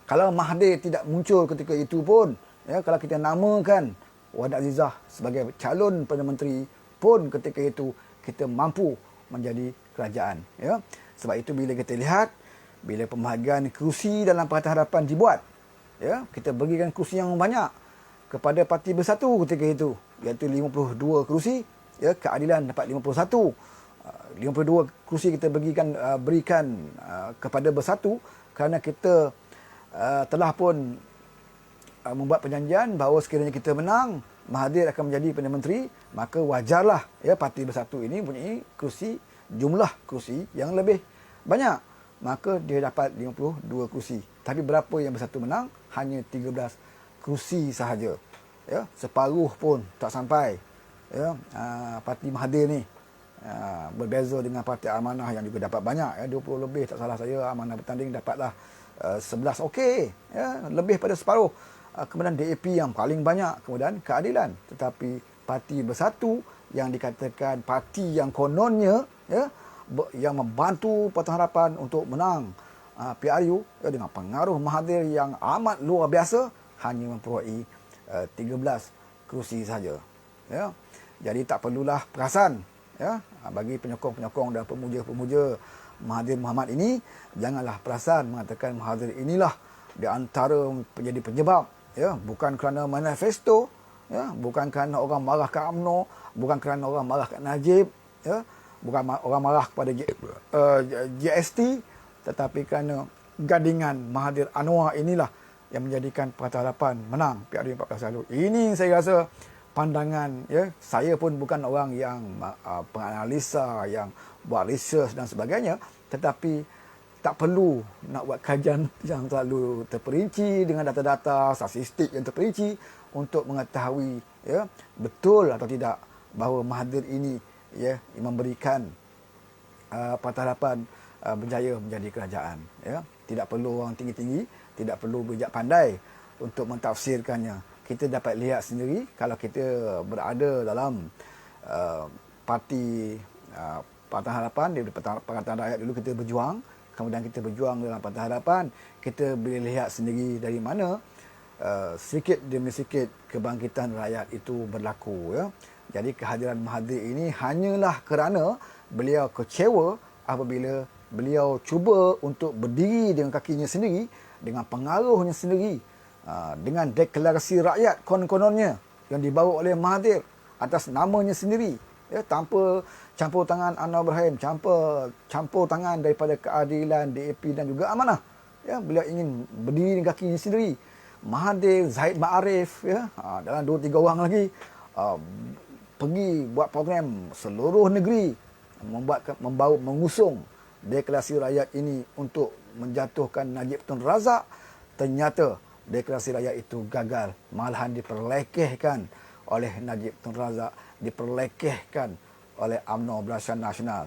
Kalau Mahathir tidak muncul ketika itu pun, ya, kalau kita namakan Wan Azizah sebagai calon Perdana Menteri pun, ketika itu kita mampu menjadi kerajaan. Ya. Sebab itu bila kita lihat, bila pembahagian kerusi dalam Pakatan Harapan dibuat, ya, kita berikan kerusi yang banyak kepada Parti Bersatu ketika itu, iaitu 52 kerusi, ya, Keadilan dapat 51. 52 kerusi kita berikan kepada Bersatu kerana kita telah pun membuat perjanjian bahawa sekiranya kita menang, Mahathir akan menjadi Perdana Menteri, maka wajarlah, ya, Parti Bersatu ini mempunyai kerusi, jumlah kerusi yang lebih banyak. Maka dia dapat 52 kerusi. Tapi berapa yang Bersatu menang? Hanya 13 kerusi sahaja. Ya, separuh pun tak sampai. Ya, Parti Mahathir ni berbeza dengan Parti Amanah yang juga dapat banyak, ya, 20 lebih tak salah saya. Amanah bertanding dapatlah 11, okey, ya, lebih pada separuh. Kemudian DAP yang paling banyak, kemudian Keadilan. Tetapi Parti Bersatu yang dikatakan parti yang kononnya, ya, yang membantu Pakatan Harapan untuk menang PRU, ya, dengan pengaruh Mahathir yang amat luar biasa, hanya memperoleh 13 kerusi saja. Ya. Jadi tak perlulah perasan, ya, bagi penyokong-penyokong dan pemuja-pemuja Mahathir Mohamad ini, janganlah perasan mengatakan Mahathir inilah di antara menjadi penyebab, ya, bukan kerana manifesto, ya, bukan kerana orang marah ke UMNO, bukan kerana orang marah ke Najib, ya, bukan orang marah kepada GST, tetapi kerana gadingan Mahathir Anwar inilah yang menjadikan Pakatan Harapan menang PRU 14 lalu. Ini saya rasa pandangan, ya, saya pun bukan orang yang penganalisa, yang buat research dan sebagainya, tetapi tak perlu nak buat kajian yang terlalu terperinci dengan data-data statistik yang terperinci untuk mengetahui, ya, betul atau tidak bahawa Mahathir ini, ya, memberikan Pakatan Harapan berjaya menjadi kerajaan. Ya. Tidak perlu orang tinggi-tinggi, tidak perlu bijak pandai untuk mentafsirkannya. Kita dapat lihat sendiri kalau kita berada dalam parti Pakatan Harapan, di Pakatan Rakyat dulu kita berjuang, kemudian kita berjuang dalam Pakatan Harapan, kita boleh lihat sendiri dari mana sedikit demi sedikit kebangkitan rakyat itu berlaku. Ya. Jadi kehadiran Mahathir ini hanyalah kerana beliau kecewa apabila beliau cuba untuk berdiri dengan kakinya sendiri, dengan pengaruhnya sendiri, dengan deklarasi rakyat konon-kononnya yang dibawa oleh Mahathir atas namanya sendiri, ya, tanpa campur tangan Anwar Ibrahim, campur tangan daripada Keadilan, DAP dan juga Amanah. Ya, beliau ingin berdiri dengan kakinya sendiri. Mahathir, Zaid Ma'arif, ya, dalam 2-3 orang lagi pergi buat program seluruh negeri, mengusung deklarasi rakyat ini untuk menjatuhkan Najib Tun Razak. Ternyata deklarasi rakyat itu gagal, malahan diperlekehkan oleh Najib Tun Razak, diperlekehkan oleh UMNO Barisan Nasional.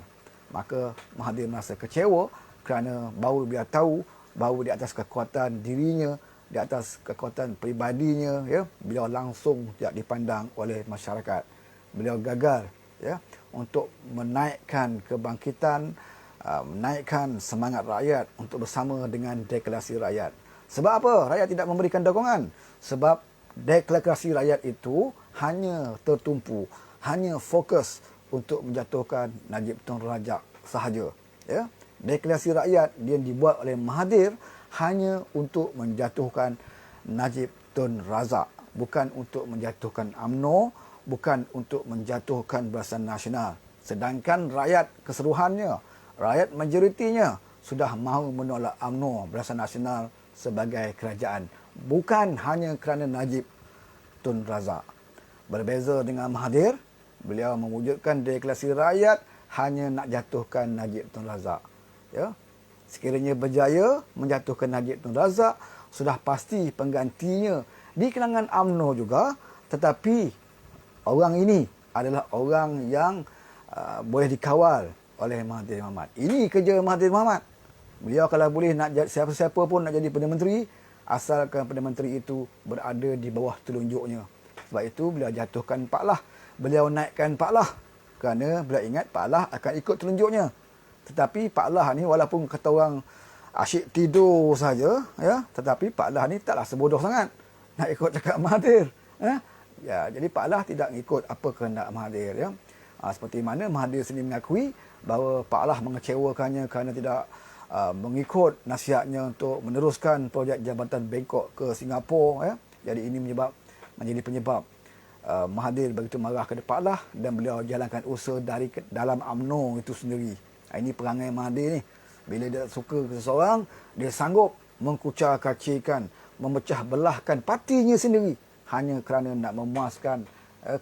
Maka Mahathir merasa kecewa kerana baru dia tahu bahawa di atas kekuatan dirinya, di atas kekuatan peribadinya, ya, beliau langsung tidak dipandang oleh masyarakat. Beliau gagal, ya, untuk menaikkan kebangkitan, menaikkan semangat rakyat untuk bersama dengan deklarasi rakyat. Sebab apa rakyat tidak memberikan dukungan? Sebab deklarasi rakyat itu hanya tertumpu, hanya fokus untuk menjatuhkan Najib Tun Razak sahaja. Ya, deklarasi rakyat dia dibuat oleh Mahathir hanya untuk menjatuhkan Najib Tun Razak, bukan untuk menjatuhkan UMNO, bukan untuk menjatuhkan Barisan Nasional. Sedangkan rakyat keseluruhannya, rakyat majoritinya sudah mahu menolak UMNO, Barisan Nasional sebagai kerajaan, bukan hanya kerana Najib Tun Razak. Berbeza dengan Mahathir, beliau mewujudkan deklarasi rakyat hanya nak jatuhkan Najib Tun Razak. Ya. Sekiranya berjaya menjatuhkan Najib Tun Razak, sudah pasti penggantinya di kalangan UMNO juga, tetapi orang ini adalah orang yang boleh dikawal oleh Mahathir Mohamad. Ini kerja Mahathir Mohamad. Beliau kalau boleh nak siapa-siapa pun nak jadi Perdana Menteri, asalkan Perdana Menteri itu berada di bawah telunjuknya. Sebab itu beliau jatuhkan Pak Lah, beliau naikkan Pak Lah kerana beliau ingat Pak Lah akan ikut telunjuknya. Tetapi Pak Lah ni walaupun kata orang asyik tidur saja, ya, tetapi Pak Lah ni taklah sebodoh sangat nak ikut cakap Mahathir. Ya, jadi Pak Lah tidak ikut apa kehendak Mahathir. Ya. Seperti mana Mahathir sendiri mengakui bahawa Pak Lah mengecewakannya kerana tidak mengikut nasihatnya untuk meneruskan projek Jabatan Bangkok ke Singapura. Ya. Jadi ini menjadi penyebab Mahathir begitu marah kepada Pak Lah dan beliau jalankan usaha dari dalam UMNO itu sendiri. Ini perangai Mahathir ni. Bila dia suka ke seseorang, dia sanggup mengkucar-kacirkan, memecah belahkan partinya sendiri hanya kerana nak memuaskan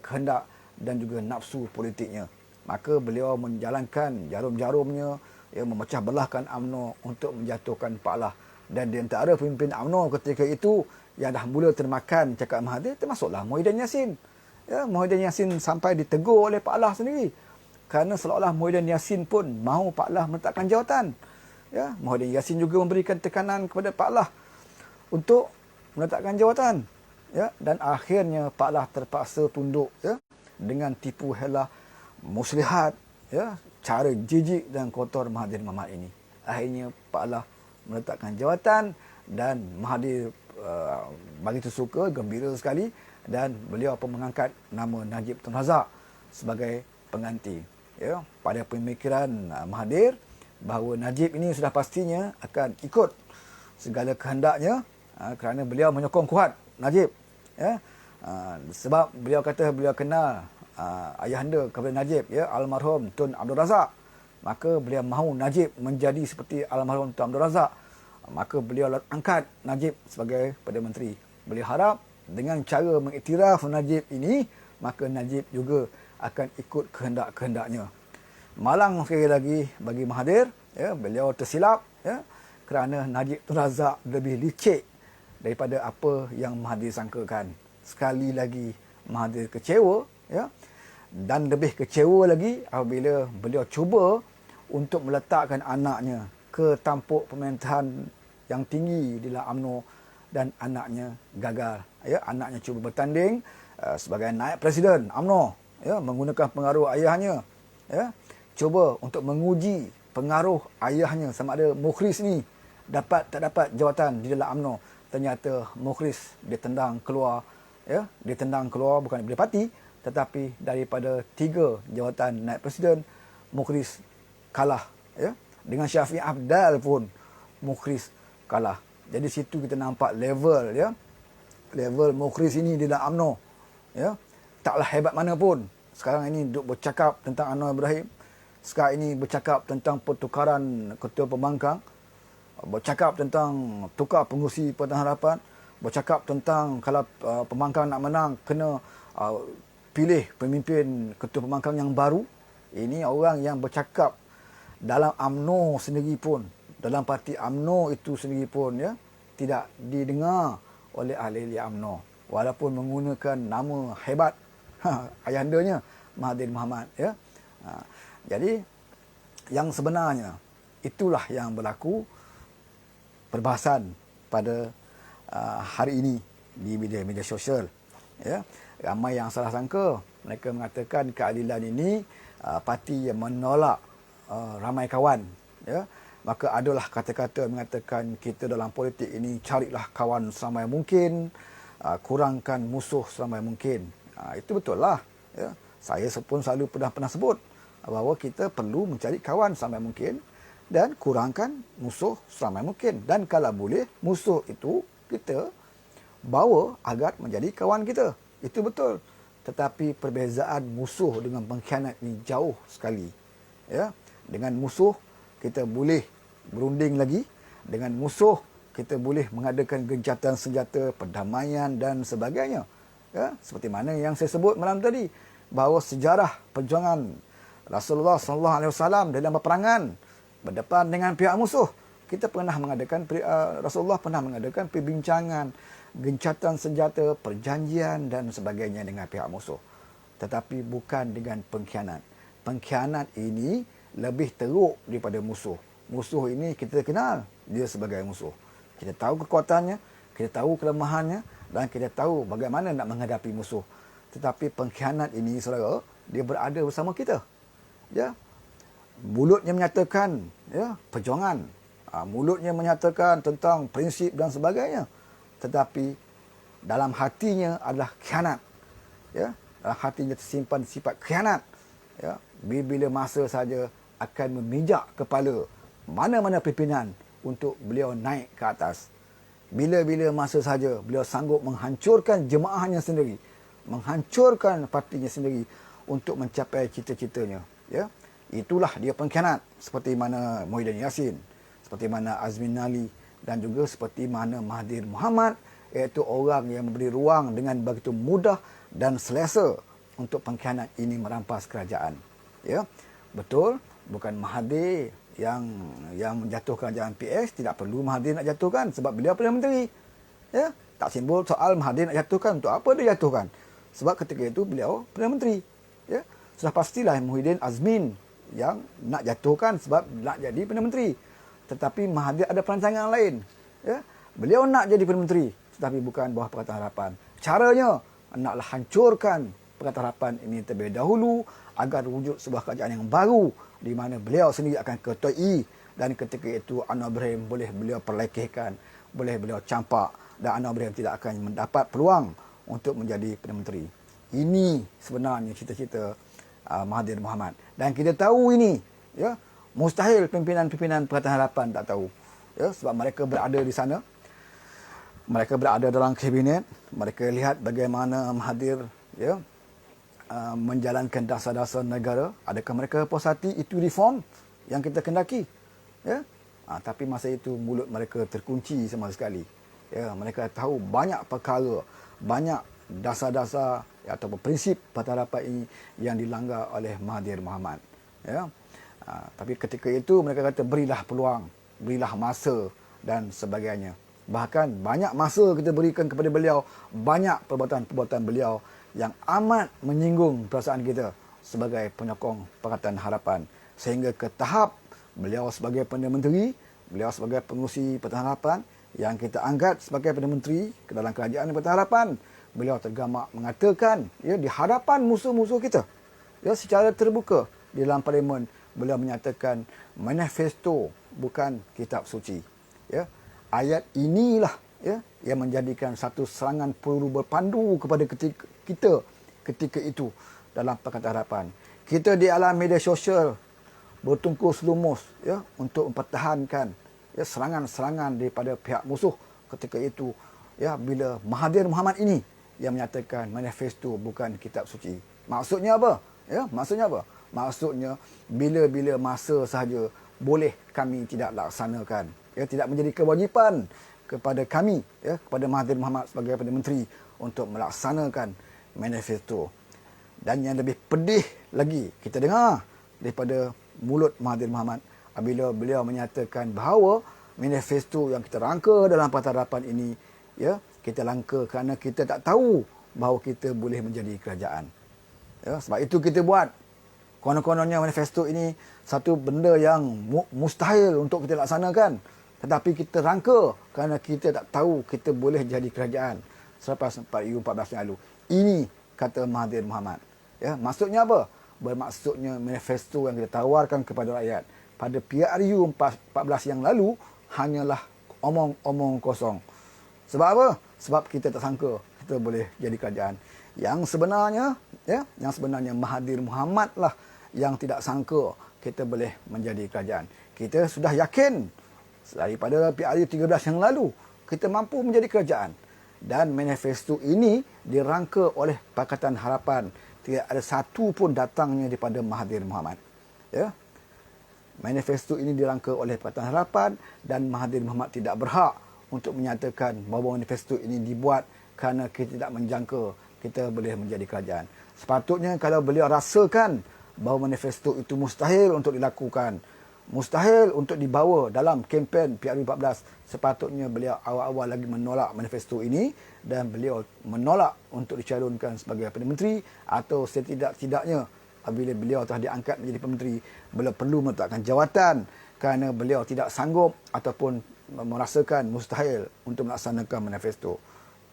kehendak dan juga nafsu politiknya. Maka beliau menjalankan jarum-jarumnya, ya, memecah belahkan UMNO untuk menjatuhkan Pak Lah. Dan di antara pemimpin UMNO ketika itu yang dah mula termakan cakap Mahathir termasuklah Muhyiddin Yassin. Ya, Muhyiddin Yassin sampai ditegur oleh Pak Lah sendiri. Kerana seolah-olah Muhyiddin Yassin pun mahu Pak Lah meletakkan jawatan. Ya, Muhyiddin Yassin juga memberikan tekanan kepada Pak Lah untuk meletakkan jawatan. Ya, dan akhirnya Pak Lah terpaksa tunduk, ya, dengan tipu hela muslihat, ya, cara jijik dan kotor Mahathir Mohamad ini. Akhirnya Pak Lah meletakkan jawatan dan Mahathir begitu suka, gembira sekali, dan beliau pun mengangkat nama Najib Tun Razak sebagai pengganti. Ya, pada pemikiran Mahathir bahawa Najib ini sudah pastinya akan ikut segala kehendaknya kerana beliau menyokong kuat Najib. Ya, sebab beliau kata beliau kenal ayahanda kepada Najib, ya, almarhum Tun Abdul Razak. Maka beliau mahu Najib menjadi seperti almarhum Tun Abdul Razak. Maka beliau angkat Najib sebagai Perdana Menteri. Beliau harap dengan cara mengiktiraf Najib ini, maka Najib juga akan ikut kehendak-kehendaknya. Malang sekali lagi bagi Mahathir, ya, beliau tersilap, ya, kerana Najib Tun Razak lebih licik daripada apa yang Mahathir sangkakan. Sekali lagi Mahathir kecewa, ya, dan lebih kecewa lagi apabila beliau cuba untuk meletakkan anaknya ke tampuk pemerintahan yang tinggi di dalam UMNO dan anaknya gagal. Ya, anaknya cuba bertanding sebagai naib presiden UMNO, ya, menggunakan pengaruh ayahnya, ya, cuba untuk menguji pengaruh ayahnya sama ada Mukhris ni dapat tak dapat jawatan di dalam UMNO. Ternyata Mukhris ditendang keluar, ya, ditendang keluar bukan daripada parti tetapi daripada 3 jawatan naib presiden. Mukhris kalah, ya. Dengan Syafiq Afdal pun Mukhris kalah. Jadi situ kita nampak level, ya, level Mukhris ini di dalam UMNO, ya, taklah hebat mana pun. Sekarang ini duk bercakap tentang Anwar Ibrahim, sekarang ini bercakap tentang pertukaran ketua pembangkang, bercakap tentang tukar pengurusi Pertahanan Harapan, bercakap tentang kalau pembangkang nak menang kena pilih pemimpin ketua pembangkang yang baru. Ini orang yang bercakap dalam UMNO sendiri pun, dalam parti UMNO itu sendiri pun, ya, tidak didengar oleh ahli-ahli UMNO walaupun menggunakan nama hebat ayahandanya Mahathir Mohamad, ya. Jadi yang sebenarnya itulah yang berlaku perbahasan pada hari ini di media-media sosial. Ya, ramai yang salah sangka, mereka mengatakan keadilan ini parti yang menolak ramai kawan. Ya, maka adalah kata-kata mengatakan kita dalam politik ini carilah kawan seramai mungkin, kurangkan musuh seramai mungkin. Itu betul lah. Ya, saya pun selalu pernah sebut bahawa kita perlu mencari kawan seramai mungkin dan kurangkan musuh seramai mungkin. Dan kalau boleh, musuh itu kita bawa agar menjadi kawan kita. Itu betul. Tetapi perbezaan musuh dengan pengkhianat ini jauh sekali. Ya, dengan musuh kita boleh berunding lagi. Dengan musuh kita boleh mengadakan gencatan senjata, perdamaian dan sebagainya. Ya, seperti mana yang saya sebut malam tadi, bahawa sejarah perjuangan Rasulullah SAW dalam peperangan berdepan dengan pihak musuh, kita pernah mengadakan Rasulullah pernah mengadakan perbincangan, gencatan senjata, perjanjian dan sebagainya dengan pihak musuh. Tetapi bukan dengan pengkhianat. Pengkhianat ini lebih teruk daripada musuh. Musuh ini kita kenal dia sebagai musuh. Kita tahu kekuatannya, kita tahu kelemahannya dan kita tahu bagaimana nak menghadapi musuh. Tetapi pengkhianat ini, saudara, dia berada bersama kita. Ya, mulutnya menyatakan perjuangan, mulutnya menyatakan tentang prinsip dan sebagainya, tetapi dalam hatinya adalah khianat. Ya, dalam hatinya tersimpan sifat khianat. Ya, bila masa saja akan memijak kepala mana-mana pimpinan untuk beliau naik ke atas. Bila-bila masa saja beliau sanggup menghancurkan jemaahnya sendiri, menghancurkan partinya sendiri untuk mencapai cita-citanya. Ya, itulah dia pengkhianat, seperti mana Muhyiddin Yassin, seperti mana Azmin Ali dan juga seperti mana Mahathir Mohamad, iaitu orang yang memberi ruang dengan begitu mudah dan selesa untuk pengkhianat ini merampas kerajaan. Ya, betul, bukan Mahathir yang menjatuhkan kerajaan PS, tidak perlu Mahathir nak jatuhkan sebab beliau Perdana Menteri. Ya, tak simbol soal Mahathir nak jatuhkan, untuk apa dia jatuhkan? Sebab ketika itu beliau Perdana Menteri. Ya, sudah pastilah Muhyiddin Azmin yang nak jatuhkan sebab nak jadi Perdana Menteri. Tetapi Mahathir ada perancangan lain. Ya, beliau nak jadi Perdana Menteri tetapi bukan bawah Pakatan Harapan. Caranya naklah hancurkan Pakatan Harapan ini terlebih dahulu agar wujud sebuah kerajaan yang baru di mana beliau sendiri akan ketuai, dan ketika itu Anwar Ibrahim boleh beliau perlekehkan, boleh beliau campak dan Anwar Ibrahim tidak akan mendapat peluang untuk menjadi Perdana Menteri. Ini sebenarnya cita-cita Mahathir Mohamad. Dan kita tahu ini, ya, mustahil pimpinan-pimpinan Pakatan Harapan tak tahu. Ya, sebab mereka berada di sana. Mereka berada dalam kabinet, mereka lihat bagaimana Mahathir menjalankan dasar-dasar negara. Adakah mereka puas hati itu reform yang kita kendaki? Ya, tapi masa itu mulut mereka terkunci sama sekali. Ya, mereka tahu banyak perkara, banyak dasar-dasar atau prinsip Pakatan Harapan ini yang dilanggar oleh Mahathir Mohamad. Ya, tapi ketika itu mereka kata berilah peluang, berilah masa dan sebagainya. Bahkan banyak masa kita berikan kepada beliau, banyak perbuatan-perbuatan beliau yang amat menyinggung perasaan kita sebagai penyokong Pakatan Harapan. Sehingga ke tahap beliau sebagai Perdana Menteri, beliau sebagai pengurusi Pakatan Harapan yang kita angkat sebagai Perdana Menteri ke dalam kerajaan Pakatan Harapan, beliau tergamak mengatakan, ya, di hadapan musuh-musuh kita, ya, secara terbuka di dalam parlimen, beliau menyatakan manifesto bukan kitab suci. Ya, ayat inilah, ya, yang menjadikan satu serangan peluru berpandu kepada kita ketika itu dalam Pakatan Harapan. Kita di alam media sosial bertungkus lumus, ya, untuk mempertahankan, ya, serangan-serangan daripada pihak musuh ketika itu, ya, bila Mahathir Mohamad ini yang menyatakan manifesto bukan kitab suci. Maksudnya apa? Ya, maksudnya apa? Maksudnya bila-bila masa sahaja boleh kami tidak laksanakan. Ya, tidak menjadi kewajipan kepada kami, ya, kepada Mahathir Mohamad sebagai Perdana Menteri untuk melaksanakan manifesto. Dan yang lebih pedih lagi kita dengar daripada mulut Mahathir Mohamad apabila beliau menyatakan bahawa manifesto yang kita rangka dalam Pakatan Harapan ini, ya, kita rangka kerana kita tak tahu bahawa kita boleh menjadi kerajaan. Ya, sebab itu kita buat. Konon-kononnya manifesto ini satu benda yang mustahil untuk kita laksanakan. Tetapi kita rangka kerana kita tak tahu kita boleh jadi kerajaan selepas 2014 yang lalu. Ini kata Mahathir Mohamad. Ya, maksudnya apa? Bermaksudnya manifesto yang kita tawarkan kepada rakyat pada PRU 14 yang lalu hanyalah omong-omong kosong. Sebab apa? Sebab kita tak sangka kita boleh jadi kerajaan. Yang sebenarnya Mahathir Mohamad lah yang tidak sangka kita boleh menjadi kerajaan. Kita sudah yakin daripada PRU 13 yang lalu kita mampu menjadi kerajaan. Dan manifesto ini dirangka oleh Pakatan Harapan. Tidak ada satu pun datangnya daripada Mahathir Mohamad. Ya. Manifesto ini dirangka oleh Pakatan Harapan dan Mahathir Mohamad tidak berhak untuk menyatakan bahawa manifesto ini dibuat kerana kita tidak menjangka kita boleh menjadi kerajaan. Sepatutnya kalau beliau rasakan bahawa manifesto itu mustahil untuk dilakukan, mustahil untuk dibawa dalam kempen PRU 14, sepatutnya beliau awal-awal lagi menolak manifesto ini dan beliau menolak untuk dicalonkan sebagai Perdana Menteri, atau setidak-tidaknya apabila beliau telah diangkat menjadi Perdana Menteri, beliau perlu meletakkan jawatan kerana beliau tidak sanggup ataupun merasakan mustahil untuk melaksanakan manifesto.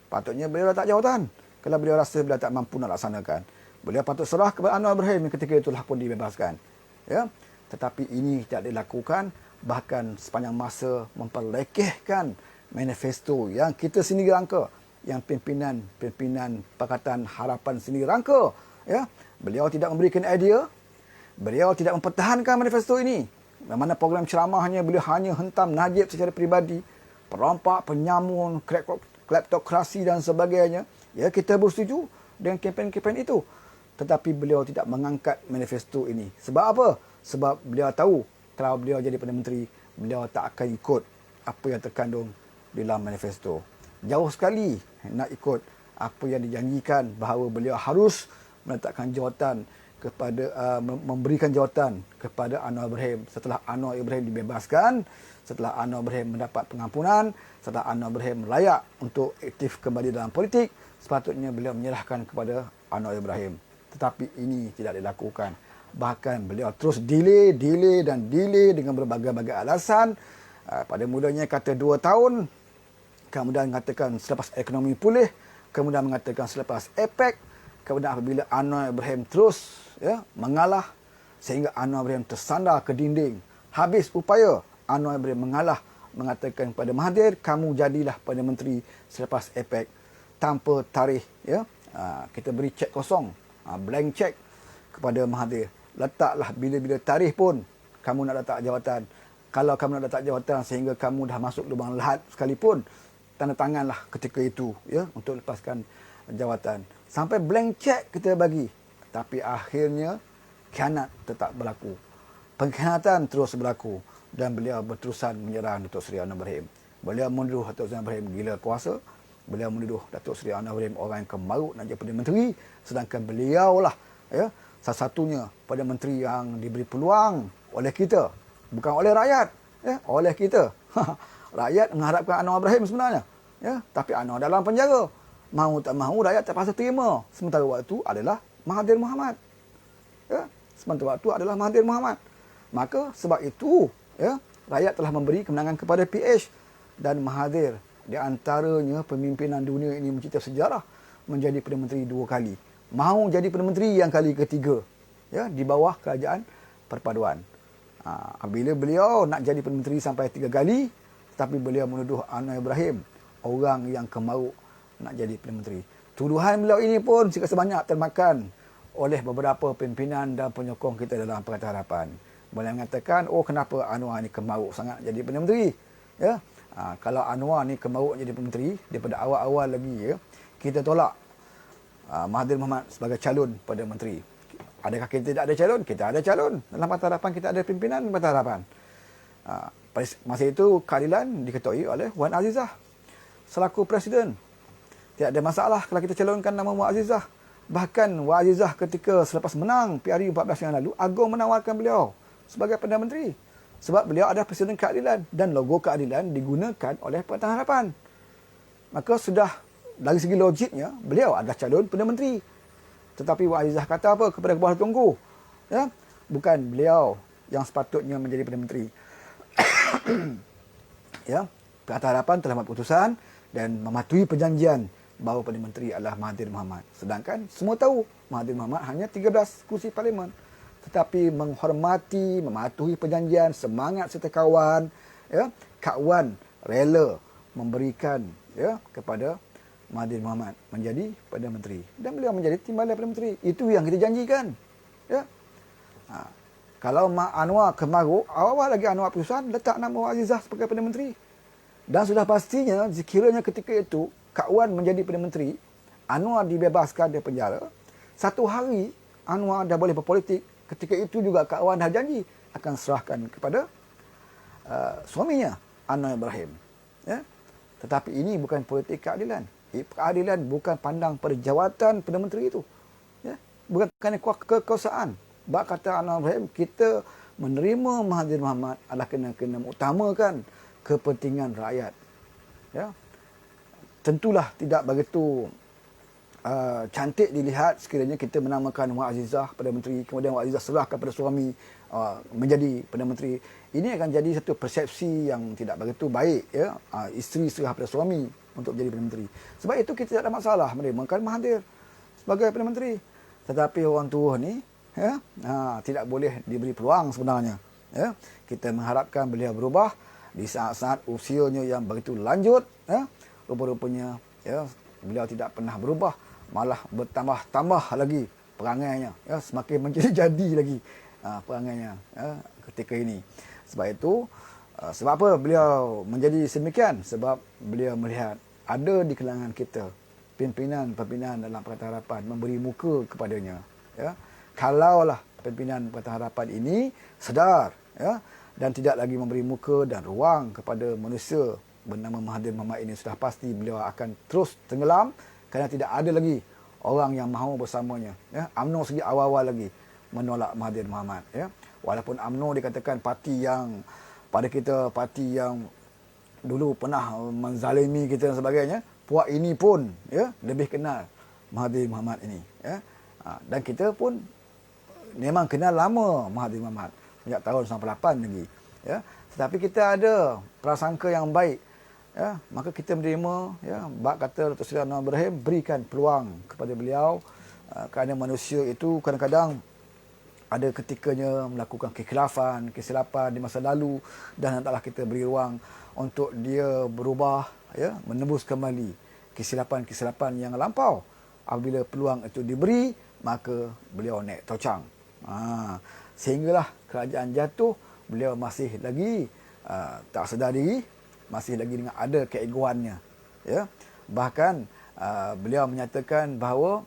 Patutnya beliau letak jawatan. Kalau beliau rasa beliau tak mampu nak laksanakan, beliau patut serah kepada Anwar Ibrahim yang ketika itulah pun dibebaskan. Ya? Tetapi ini tidak dilakukan, bahkan sepanjang masa memperlekehkan manifesto yang kita sendiri rangka, yang pimpinan Pakatan Harapan sendiri rangka. Ya? Beliau tidak memberikan idea, beliau tidak mempertahankan manifesto ini. Mana program ceramahnya beliau hanya hentam Najib secara peribadi, perompak, penyamun, kleptokrasi dan sebagainya. Ya, kita bersetuju dengan kempen-kempen itu. Tetapi beliau tidak mengangkat manifesto ini. Sebab apa? Sebab beliau tahu kalau beliau jadi Perdana Menteri, beliau tak akan ikut apa yang terkandung dalam manifesto. Jauh sekali nak ikut apa yang dijanjikan bahawa beliau harus meletakkan jawatan kepada memberikan jawatan kepada Anwar Ibrahim setelah Anwar Ibrahim dibebaskan, setelah Anwar Ibrahim mendapat pengampunan, setelah Anwar Ibrahim layak untuk aktif kembali dalam politik, sepatutnya beliau menyerahkan kepada Anwar Ibrahim. Tetapi ini tidak dilakukan. Bahkan beliau terus delay dengan berbagai-bagai alasan. Pada mulanya kata 2 tahun, kemudian mengatakan selepas ekonomi pulih, kemudian mengatakan selepas APEC, kemudian apabila Anwar Ibrahim terus mengalah sehingga Anwar Ibrahim tersandar ke dinding. Habis upaya, Anwar Ibrahim mengalah, mengatakan kepada Mahathir, kamu jadilah Perdana Menteri selepas APEC tanpa tarikh. Kita beri cek kosong, blank check kepada Mahathir. Letaklah bila-bila tarikh pun kamu nak letak jawatan. Kalau kamu nak letak jawatan sehingga kamu dah masuk lubang lahat sekalipun, tanda tanganlah ketika itu untuk lepaskan jawatan. Sampai blank check kita bagi. Tapi akhirnya khianat tetap berlaku. Pengkhianatan terus berlaku dan beliau berterusan menyerang Datuk Seri Anwar Ibrahim. Beliau menuduh Datuk Seri Anwar Ibrahim gila kuasa. Beliau menuduh Datuk Seri Anwar Ibrahim orang yang kemaruk nak jadi Perdana Menteri, sedangkan beliaulah salah satunya Perdana Menteri yang diberi peluang oleh kita, bukan oleh rakyat, oleh kita. Rakyat mengharapkan Anwar Ibrahim sebenarnya, tapi Anwar dalam penjara. Mahu tak mahu rakyat terpaksa terima. Sementara waktu adalah Mahathir Mohamad. Sementara waktu adalah Mahathir Mohamad. Maka sebab itu rakyat telah memberi kemenangan kepada PH dan Mahathir. Di antaranya pemimpinan dunia ini mencipta sejarah menjadi Perdana Menteri 2 kali. Mahu jadi Perdana Menteri yang kali ketiga di bawah kerajaan perpaduan. Bila beliau nak jadi Perdana Menteri sampai 3 kali, tetapi beliau menuduh Anwar Ibrahim orang yang kemaruk nak jadi Perdana Menteri. Tuduhan beliau ini pun sekali sebanyak termakan oleh beberapa pimpinan dan penyokong kita dalam Pakatan Harapan. Boleh mengatakan, kenapa Anwar ni kemaruk sangat jadi Perdana Menteri? Kalau Anwar ni kemaruk jadi Perdana Menteri, daripada awal-awal lagi kita tolak Mahathir Mohamad sebagai calon Perdana Menteri. Adakah kita tidak ada calon? Kita ada calon. Dalam Pakatan Harapan kita ada pimpinan Pakatan Harapan. Pada masa itu keadilan diketuai oleh Wan Azizah selaku Presiden. Tidak ada masalah kalau kita calonkan nama Wan Azizah. Bahkan Wan Azizah ketika selepas menang PRU 14 yang lalu, Agong menawarkan beliau sebagai Perdana Menteri. Sebab beliau ada Presiden Keadilan dan logo keadilan digunakan oleh Pakatan Harapan. Maka sudah dari segi logiknya, beliau adalah calon Perdana Menteri. Tetapi Wan Azizah kata apa kepada Kuala Tunggu? Bukan beliau yang sepatutnya menjadi Perdana Menteri. Ya, Pakatan Harapan telah membuat keputusan dan mematuhi perjanjian bahawa Perdana Menteri adalah Mahathir Mohamad. Sedangkan semua tahu Mahathir Mohamad hanya 13 kursi parlimen. Tetapi menghormati, mematuhi perjanjian, semangat serta kawan, ya, Kak Wan rela memberikan, ya, kepada Mahathir Mohamad menjadi Perdana Menteri dan beliau menjadi timbalan Perdana Menteri. Itu yang kita janjikan. Ya. Kalau Mak Anwar kemaruk, awal lagi Anwar Putusan letak nama Mak Azizah sebagai Perdana Menteri. Dan sudah pastinya sekiranya ketika itu Kak Wan menjadi Perdana Menteri, Anwar dibebaskan dari penjara, satu hari Anwar dah boleh berpolitik. Ketika itu juga Kak Wan dah janji akan serahkan kepada suaminya, Anwar Ibrahim. Ya? Tetapi ini bukan politik keadilan. Keadilan bukan pandang pada jawatan Perdana Menteri itu. Ya? Bukan kerana kekuasaan. Bak kata Anwar Ibrahim, kita menerima Mahathir Mohamad adalah kena mengutamakan kepentingan rakyat. Ya? Tentulah tidak begitu cantik dilihat sekiranya kita menamakan Wak Azizah Perdana Menteri, kemudian Wak Azizah serahkan kepada suami menjadi Perdana Menteri. Ini akan jadi satu persepsi yang tidak begitu baik, ya. Isteri serah pada suami untuk menjadi Perdana Menteri. Sebab itu kita tidak ada masalah menerimakan Mahathir sebagai Perdana Menteri. Tetapi orang tua ni, ya, tidak boleh diberi peluang sebenarnya. Ya. Kita mengharapkan beliau berubah di saat-saat usianya yang begitu lanjut. Ya. Rupa-rupanya, ya, beliau tidak pernah berubah, malah bertambah-tambah lagi perangainya, ya, semakin menjadi-jadi lagi perangainya, ya, ketika ini. Sebab itu, sebab apa beliau menjadi sedemikian? Sebab beliau melihat ada di kalangan kita pimpinan-pimpinan dalam Pakatan Harapan memberi muka kepadanya. Ya. Kalaulah pimpinan Pakatan Harapan ini sedar, ya, dan tidak lagi memberi muka dan ruang kepada manusia bernama Mahathir Mohamad ini, sudah pasti beliau akan terus tenggelam kerana tidak ada lagi orang yang mahu bersamanya. Ya. UMNO segi awal-awal lagi menolak Mahathir Mohamad. Ya. Walaupun UMNO dikatakan parti yang pada kita, parti yang dulu pernah menzalimi kita dan sebagainya, puak ini pun, ya, lebih kenal Mahathir Mohamad ini. Ya. Dan kita pun memang kenal lama Mahathir Mohamad, sejak tahun 98 lagi. Ya. Tetapi kita ada prasangka yang baik. Ya, maka kita menerima, ya, bak kata Datuk Seri Anwar Ibrahim, berikan peluang kepada beliau, kerana manusia itu kadang-kadang ada ketikanya melakukan kesilapan di masa lalu, dan hendaklah kita beri ruang untuk dia berubah, ya, menebus kembali kesilapan-kesilapan yang lampau. Apabila peluang itu diberi, maka beliau naik tocang. Sehinggalah kerajaan jatuh, beliau masih lagi tak sedar diri, masih lagi dengan ada keegoannya. Ya. Bahkan beliau menyatakan bahawa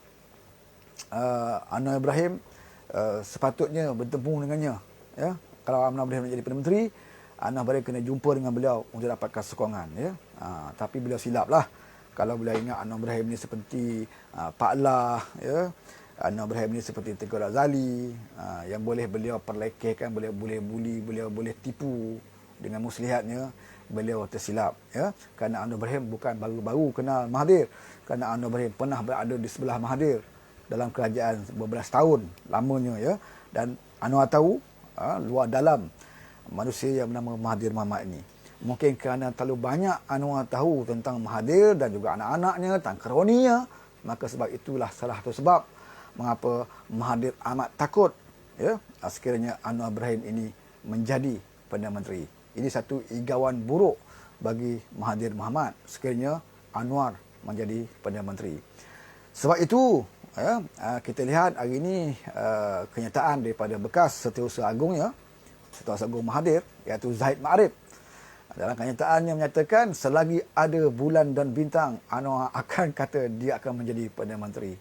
Anwar Ibrahim sepatutnya bertemu dengannya. Ya. Kalau Anwar Ibrahim nak jadi Perdana Menteri, Anwar Ibrahim kena jumpa dengan beliau untuk dapatkan sokongan. Ya. Tapi beliau silaplah. Kalau beliau ingat Anwar Ibrahim ni seperti Pak Lah, ya. Anwar Ibrahim ni seperti Tengku Razali, yang boleh beliau perlekehkan, boleh buli, beliau boleh tipu dengan muslihatnya. Beliau tersilap, ya, kerana Anwar Ibrahim bukan baru-baru kenal Mahathir, kerana Anwar Ibrahim pernah berada di sebelah Mahathir dalam kerajaan beberapa tahun lamanya, ya, dan Anwar tahu luar dalam manusia yang bernama Mahathir Mohamad ini. Mungkin kerana terlalu banyak Anwar tahu tentang Mahathir dan juga anak-anaknya, tentang kroninya, maka sebab itulah salah satu sebab mengapa Mahathir amat takut, ya, sekiranya Anwar Ibrahim ini menjadi Perdana Menteri. Ini satu igawan buruk bagi Mahathir Mohamad sekiranya Anwar menjadi Perdana Menteri. Sebab itu, ya, kita lihat hari ini kenyataan daripada bekas Setiausaha Agung, ya, Setiausaha Agung Mahathir, iaitu Zahid Ma'arif. Dalam kenyataannya menyatakan selagi ada bulan dan bintang, Anwar akan kata dia akan menjadi Perdana Menteri.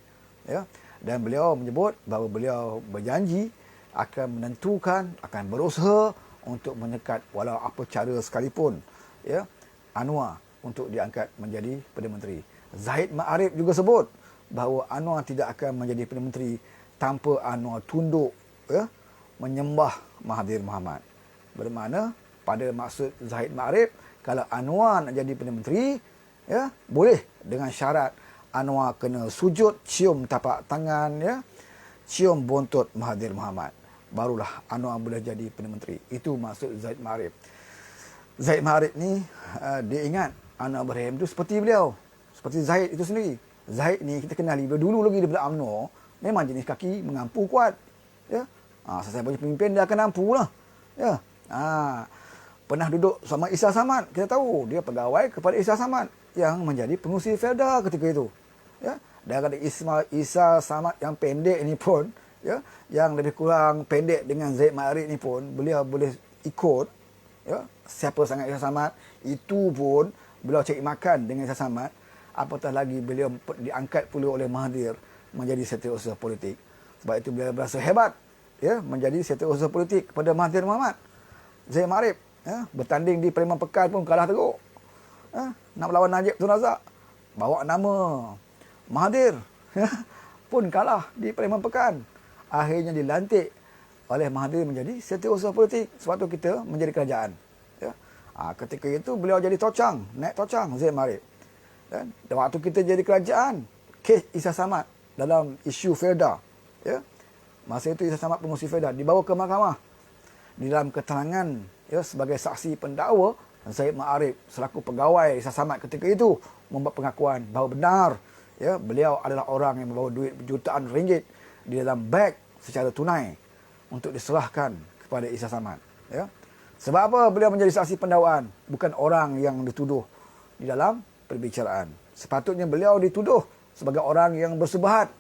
Ya. Dan beliau menyebut bahawa beliau berjanji akan menentukan, akan berusaha untuk menyekat walau apa cara sekalipun, ya, Anwar untuk diangkat menjadi Perdana Menteri. Zahid Ma'arif juga sebut bahawa Anwar tidak akan menjadi Perdana Menteri tanpa Anwar tunduk, ya, menyembah Mahathir Mohamad. Bermakna pada maksud Zahid Ma'arif, kalau Anwar nak jadi Perdana Menteri, ya, boleh dengan syarat Anwar kena sujud, cium tapak tangan, ya, cium buntut Mahathir Mohamad. Barulah Anwar boleh jadi Perdana Menteri. Itu maksud Zahid Ma'arif. Zaid Ma'arif ni dia ingat Anwar Ibrahim tu seperti beliau, seperti Zaid itu sendiri. Zaid ni kita kenali dulu lagi daripada UMNO, memang jenis kaki mengampu kuat. Ya. Selesai punya pemimpin dia akan ampu lah. Ya. Pernah duduk sama Isa Samad, kita tahu dia pegawai kepada Isa Samad yang menjadi pengurusi Felda ketika itu. Ya. Dan ada Isa Samad yang pendek ni pun, ya, yang lebih kurang pendek dengan Zaid Ma'arif ni pun, beliau boleh ikut. Ya, siapa sangat Isa Samad, itu pun beliau cari makan dengan Isa Samad. Apatah lagi beliau diangkat pula oleh Mahathir menjadi setiausaha politik. Sebab itu beliau berasa hebat, ya, menjadi setiausaha politik kepada Mahathir Mohamad. Zaid Ma'arif, ya, bertanding di Parlimen Pekan pun kalah teruk. Ya, nak melawan Najib Tun Razak, bawa nama Mahathir, ya, pun kalah di Parlimen Pekan. Akhirnya dilantik oleh Mahathir menjadi setiausaha politik. Sebab tu kita menjadi kerajaan. Ya. Ketika itu beliau jadi tocang, naik tocang Zaid Ma'arif. Dan waktu kita jadi kerajaan, kes Isa Samad dalam isu Felda, ya, masa itu Isa Samad pengurusi Felda dibawa ke mahkamah. Di dalam keterangan, ya, sebagai saksi pendakwa, Zaid Ma'arif selaku pegawai Isa Samad ketika itu membuat pengakuan bahawa benar, ya, beliau adalah orang yang membawa duit jutaan ringgit di dalam beg secara tunai untuk diserahkan kepada Isa Samad. Ya. Sebab apa beliau menjadi saksi pendakwaan? Bukan orang yang dituduh di dalam perbicaraan. Sepatutnya beliau dituduh sebagai orang yang bersubahat,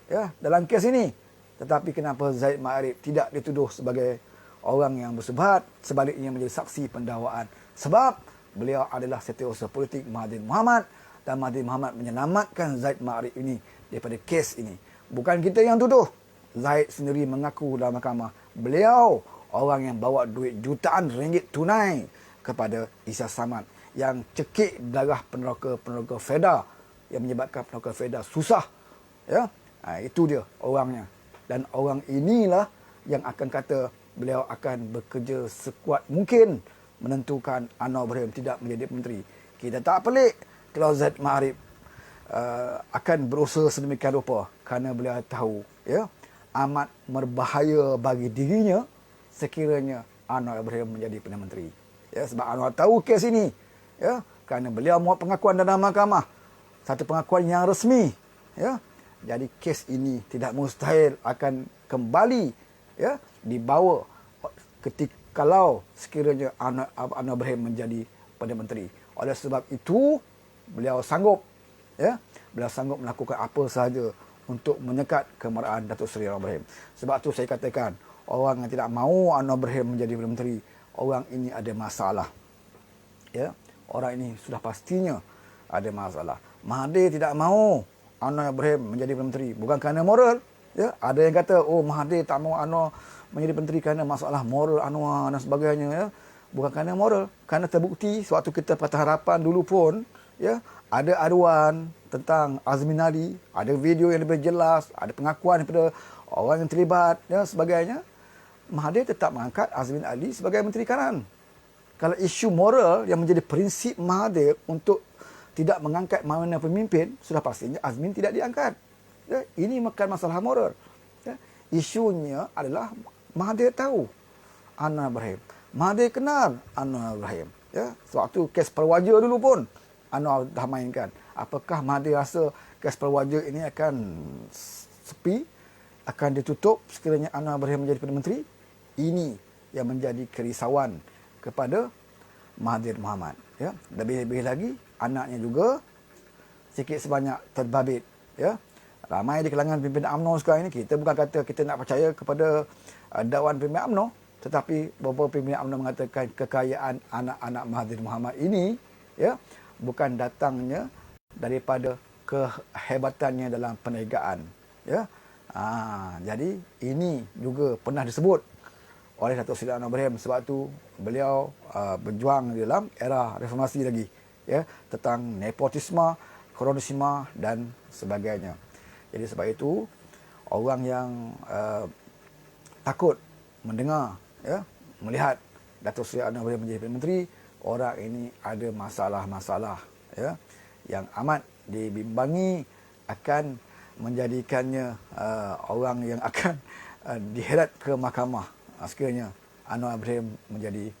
ya, dalam kes ini. Tetapi kenapa Zaid Ma'arif tidak dituduh sebagai orang yang bersubahat, sebaliknya menjadi saksi pendakwaan? Sebab beliau adalah setiausaha politik Mahathir Mohamad, dan Mahathir Mohamad menyelamatkan Zaid Ma'arif ini daripada kes ini. Bukan kita yang tuduh. Zaid sendiri mengaku dalam mahkamah, beliau orang yang bawa duit jutaan ringgit tunai kepada Isa Samad, yang cekik darah peneroka Felda, yang menyebabkan peneroka Felda susah. Ya, itu dia orangnya. Dan orang inilah yang akan kata beliau akan bekerja sekuat mungkin menentukan Anwar Ibrahim tidak menjadi menteri. Kita tak pelik kalau Zaid Ma'arif akan berusaha sedemikian rupa, kerana beliau tahu, ya, amat berbahaya bagi dirinya sekiranya Anwar Ibrahim menjadi Perdana Menteri. Ya, sebab Anwar tahu kes ini, ya, kerana beliau muat pengakuan dalam mahkamah, satu pengakuan yang resmi. Ya, jadi kes ini tidak mustahil akan kembali, ya, dibawa ketika kalau sekiranya Anwar Ibrahim menjadi Perdana Menteri. Oleh sebab itu beliau sanggup, ya, beliau sanggup melakukan apa sahaja untuk menyekat kemarahan Datuk Seri Anwar Ibrahim. Sebab tu saya katakan, orang yang tidak mahu Anwar Ibrahim menjadi Perdana Menteri, orang ini ada masalah. Ya, orang ini sudah pastinya ada masalah. Mahathir tidak mahu Anwar Ibrahim menjadi Perdana Menteri bukan kerana moral. Ya, ada yang kata, oh, Mahathir tak mahu Anwar menjadi menteri kerana masalah moral Anwar dan sebagainya. Ya, bukan kerana moral, kerana terbukti sewaktu kita Patah Harapan dulu pun, ya, ada aduan tentang Azmin Ali, ada video yang lebih jelas, ada pengakuan daripada orang yang terlibat, ya, sebagainya. Mahathir tetap mengangkat Azmin Ali sebagai Menteri Kanan. Kalau isu moral yang menjadi prinsip Mahathir untuk tidak mengangkat mana pemimpin, sudah pastinya Azmin tidak diangkat. Ya, ini bukan masalah moral. Ya, isunya adalah Mahathir tahu Anwar Ibrahim. Mahathir kenal Anwar Ibrahim. Ya, sewaktu kes Perwaja dulu pun Anwar dah mainkan. Apakah Mahathir rasa kes Perwaja ini akan sepi, akan ditutup sekiranya Anwar Ibrahim menjadi Perdana Menteri? Ini yang menjadi kerisauan kepada Mahathir Mohamad. Ya, lebih-lebih lagi anaknya juga sikit sebanyak terbabit. Ya, ramai di kalangan pimpinan UMNO sekarang ini, kita bukan kata kita nak percaya kepada dakwaan pimpinan UMNO, tetapi beberapa pimpinan UMNO mengatakan kekayaan anak-anak Mahathir Mohamad ini, ya, bukan datangnya daripada kehebatannya dalam perniagaan. Ya, jadi ini juga pernah disebut oleh Datuk Seri Anwar Ibrahim. Sebab tu beliau berjuang dalam era reformasi lagi, ya, tentang nepotisme, kolonisme dan sebagainya. Jadi sebab itu orang yang takut mendengar, ya, melihat Datuk Seri Anwar Ibrahim menjadi Perdana Menteri, orang ini ada masalah-masalah, ya, yang amat dibimbangi akan menjadikannya orang yang akan diheret ke mahkamah sekiranya Anwar Ibrahim menjadi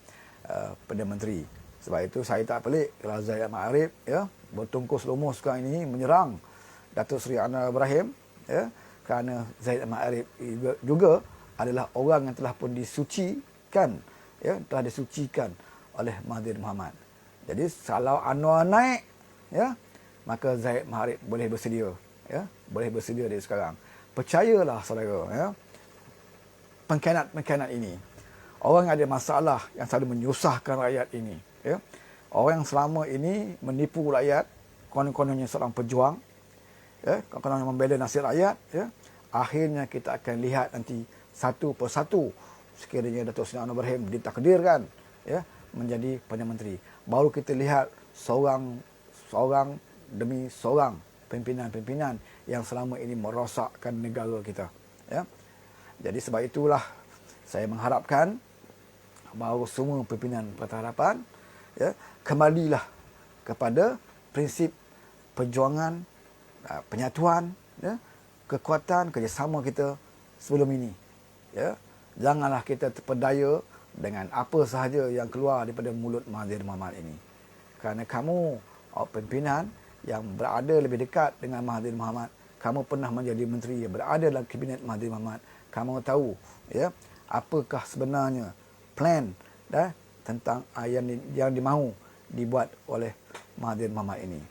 Perdana Menteri. Sebab itu saya tak pelik kalau Zahid Ahmad Arif bertungkus lumus sekarang ini menyerang Datuk Seri Anwar Ibrahim kerana Zahid Ahmad Arif juga adalah orang yang telah pun disucikan telah disucikan oleh Mahathir Mohamad. Jadi kalau Anwar naik maka Zahid Ahmad Arif boleh bersedia boleh bersedia dari sekarang. Percayalah saudara pengkhianat-pengkhianat ini, orang yang ada masalah yang selalu menyusahkan rakyat ini, orang yang selama ini menipu rakyat, konon-kononnya seorang pejuang, konon-kononnya membela nasib rakyat, akhirnya kita akan lihat nanti satu persatu sekiranya Datuk Seri Anwar Ibrahim ditakdirkan menjadi Perdana Menteri. Baru kita lihat seorang demi seorang pimpinan-pimpinan yang selama ini merosakkan negara kita. Jadi sebab itulah saya mengharapkan bahawa semua pimpinan Parti Harapan kembalilah kepada prinsip perjuangan, penyatuan, kekuatan, kerjasama kita sebelum ini. Janganlah kita terpedaya dengan apa sahaja yang keluar daripada mulut Mahathir Mohamad ini. Kerana kamu, pimpinan yang berada lebih dekat dengan Mahathir Mohamad, kamu pernah menjadi menteri yang berada dalam kabinet Mahathir Mohamad, kamu tahu apakah sebenarnya plan tentang yang dimahu dibuat oleh Mahathir Mohamad ini.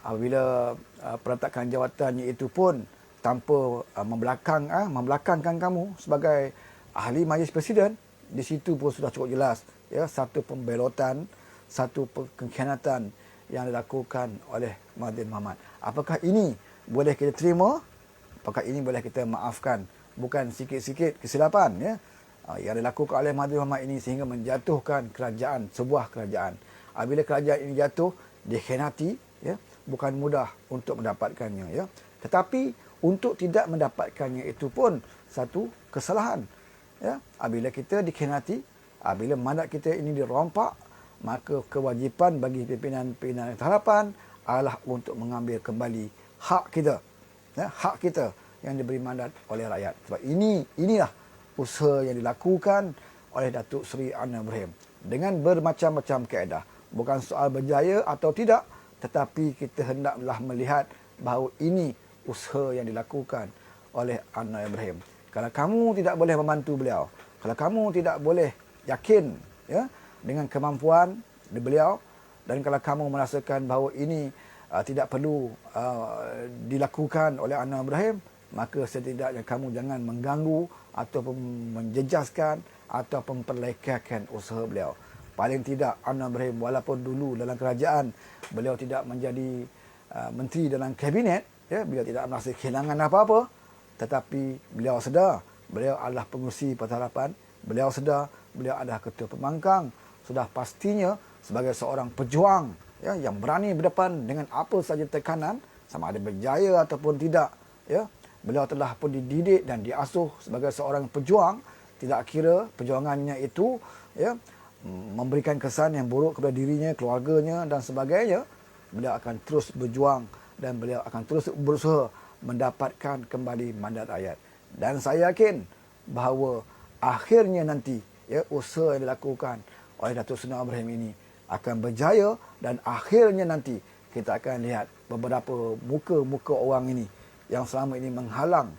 Apabila peletakan jawatannya itu pun tanpa membelakangkan kamu sebagai ahli Majlis Presiden, di situ pun sudah cukup jelas satu pembelotan, satu pengkhianatan yang dilakukan oleh Mahathir Mohamad. Apakah ini boleh kita terima? Apakah ini boleh kita maafkan? Bukan sikit-sikit kesilapan yang dilakukan oleh Mahathir Mohamad ini sehingga menjatuhkan kerajaan, sebuah kerajaan. Apabila kerajaan ini jatuh, dikhianati, bukan mudah untuk mendapatkannya. Tetapi untuk tidak mendapatkannya itu pun satu kesalahan. Apabila kita dikhianati, apabila mandat kita ini dirompak, maka kewajipan bagi pimpinan-pimpinan harapan adalah untuk mengambil kembali hak kita. Hak kita yang diberi mandat oleh rakyat. Sebab inilah usaha yang dilakukan oleh Datuk Seri Anwar Ibrahim dengan bermacam-macam kaedah. Bukan soal berjaya atau tidak, tetapi kita hendaklah melihat bahawa ini usaha yang dilakukan oleh Anwar Ibrahim. Kalau kamu tidak boleh membantu beliau, kalau kamu tidak boleh yakin dengan kemampuan beliau, dan kalau kamu merasakan bahawa ini tidak perlu dilakukan oleh Anwar Ibrahim, maka setidaknya kamu jangan mengganggu ataupun menjejaskan ataupun memperlekehkan usaha beliau. Paling tidak Anwar Ibrahim, walaupun dulu dalam kerajaan beliau tidak menjadi menteri dalam kabinet, beliau tidak merasa kehilangan apa-apa, tetapi beliau sedar beliau adalah pengurusi Parti Harapan, beliau sedar beliau adalah ketua pembangkang. Sudah pastinya sebagai seorang pejuang yang berani berdepan dengan apa saja tekanan, sama ada berjaya ataupun tidak, beliau telah pun dididik dan diasuh sebagai seorang pejuang. Tidak kira perjuangannya itu memberikan kesan yang buruk kepada dirinya, keluarganya dan sebagainya, beliau akan terus berjuang dan beliau akan terus berusaha mendapatkan kembali mandat rakyat. Dan saya yakin bahawa akhirnya nanti usaha yang dilakukan oleh Datuk Seri Anwar Ibrahim ini akan berjaya, dan akhirnya nanti kita akan lihat beberapa muka-muka orang ini yang selama ini menghalang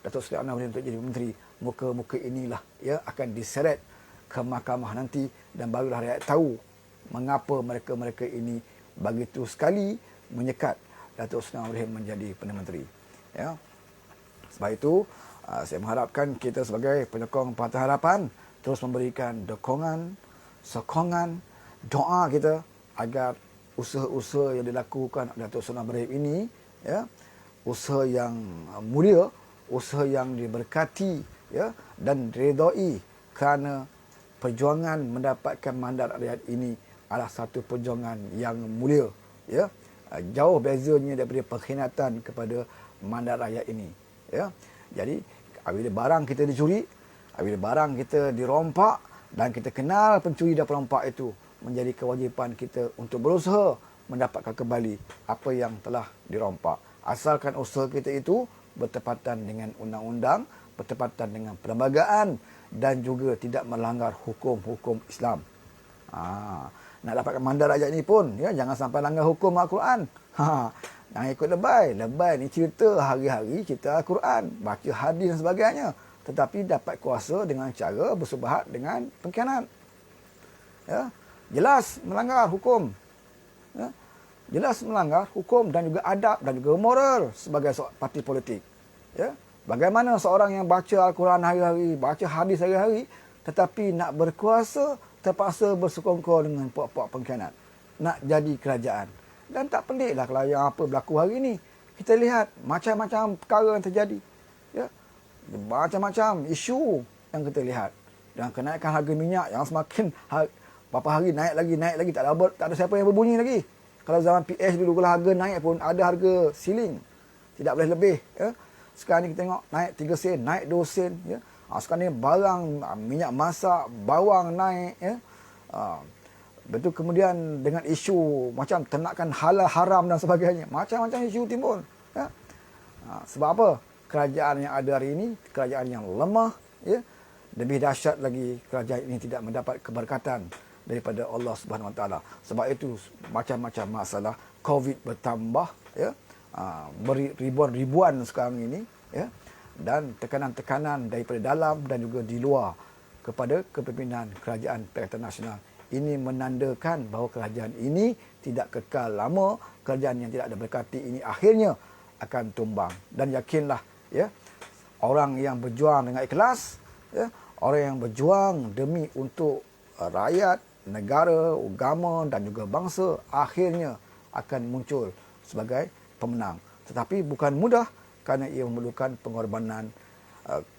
Datuk Seri Anwar Ibrahim untuk jadi menteri. Muka-muka inilah akan diseret ke mahkamah nanti, dan barulah rakyat tahu mengapa mereka-mereka ini begitu sekali menyekat Datuk Seri Anwar Ibrahim menjadi Perdana Menteri. Sebab itu saya mengharapkan kita sebagai penyokong Parti Harapan terus memberikan dukungan, sokongan, doa kita agar usaha-usaha yang dilakukan oleh Datuk Seri Anwar Ibrahim ini usaha yang mulia, usaha yang diberkati dan diredai, kerana perjuangan mendapatkan mandat rakyat ini adalah satu perjuangan yang mulia, jauh bezanya daripada pengkhianatan kepada mandat rakyat ini. Jadi apabila barang kita dicuri, apabila barang kita dirompak dan kita kenal pencuri dan perompak itu, menjadi kewajipan kita untuk berusaha mendapatkan kembali apa yang telah dirompak. Asalkan usaha kita itu bertepatan dengan undang-undang, bertepatan dengan perlembagaan dan juga tidak melanggar hukum-hukum Islam. Nak dapatkan mandat rakyat ni pun, ya, jangan sampai langgar hukum Al-Quran. Jangan ikut lebay. Lebay ni cerita hari-hari, cerita Al-Quran, baca hadis dan sebagainya. Tetapi dapat kuasa dengan cara bersubahat dengan pengkhianat. Ya, jelas melanggar hukum. Ya, jelas melanggar hukum dan juga adab dan juga moral sebagai parti politik. Ya, bagaimana seorang yang baca Al-Quran hari-hari, baca hadis hari-hari, tetapi nak berkuasa terpaksa bersekongkol dengan puak-puak pengkhianat. Nak jadi kerajaan. Dan tak peliklah kalau yang apa berlaku hari ini. Kita lihat macam-macam perkara yang terjadi. Ya, macam-macam isu yang kita lihat. Dan kenaikan harga minyak yang semakin berapa hari naik lagi. Tak ada siapa yang berbunyi lagi. Kalau zaman PS dulu, kalau harga naik pun ada harga ceiling. Tidak boleh lebih. Ya. Sekarang ni kita tengok naik 3 sen, naik 2 sen. Ya. Sekarang ni barang, minyak masak, bawang naik. Ya. Betul, kemudian dengan isu macam ternakan halal haram dan sebagainya. Macam-macam isu timbul. Ya. Sebab apa? Kerajaan yang ada hari ini, kerajaan yang lemah. Ya. Lebih dahsyat lagi, kerajaan ini tidak mendapat keberkatan daripada Allah Subhanahu Wa Taala. Sebab itu macam-macam masalah, COVID bertambah. Ya. Ribuan sekarang ini. Ya. Dan tekanan-tekanan daripada dalam dan juga di luar kepada kepimpinan kerajaan Perikatan Nasional. Ini menandakan bahawa kerajaan ini tidak kekal lama. Kerajaan yang tidak ada berkati ini akhirnya akan tumbang. Dan yakinlah, ya, orang yang berjuang dengan ikhlas, ya, orang yang berjuang demi untuk rakyat, negara, agama dan juga bangsa, akhirnya akan muncul sebagai pemenang. Tetapi bukan mudah kerana ia memerlukan pengorbanan,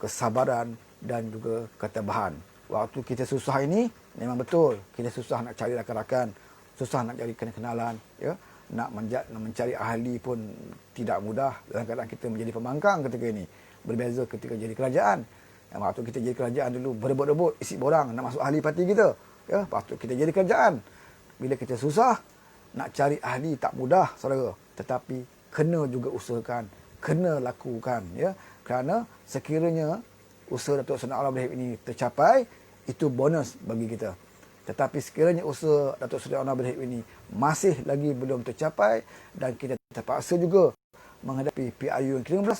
kesabaran dan juga ketabahan. Waktu kita susah ini, memang betul. Kita susah nak cari rakan-rakan, susah nak cari kenalan, ya. Nak mencari ahli pun tidak mudah. Dalam keadaan kita menjadi pembangkang ketika ini. Berbeza ketika jadi kerajaan. Waktu kita jadi kerajaan dulu, berebut-rebut, isi borang nak masuk ahli parti kita. Ya, patut kita jadi kerajaan. Bila kita susah, nak cari ahli tak mudah, saudara. Tetapi kena juga usahakan, kena lakukan. Ya. Kerana sekiranya usaha Datuk Seri Anwar Ibrahim ini tercapai, itu bonus bagi kita. Tetapi sekiranya usaha Datuk Seri Anwar Ibrahim ini masih lagi belum tercapai dan kita terpaksa juga menghadapi PRU yang ke-15,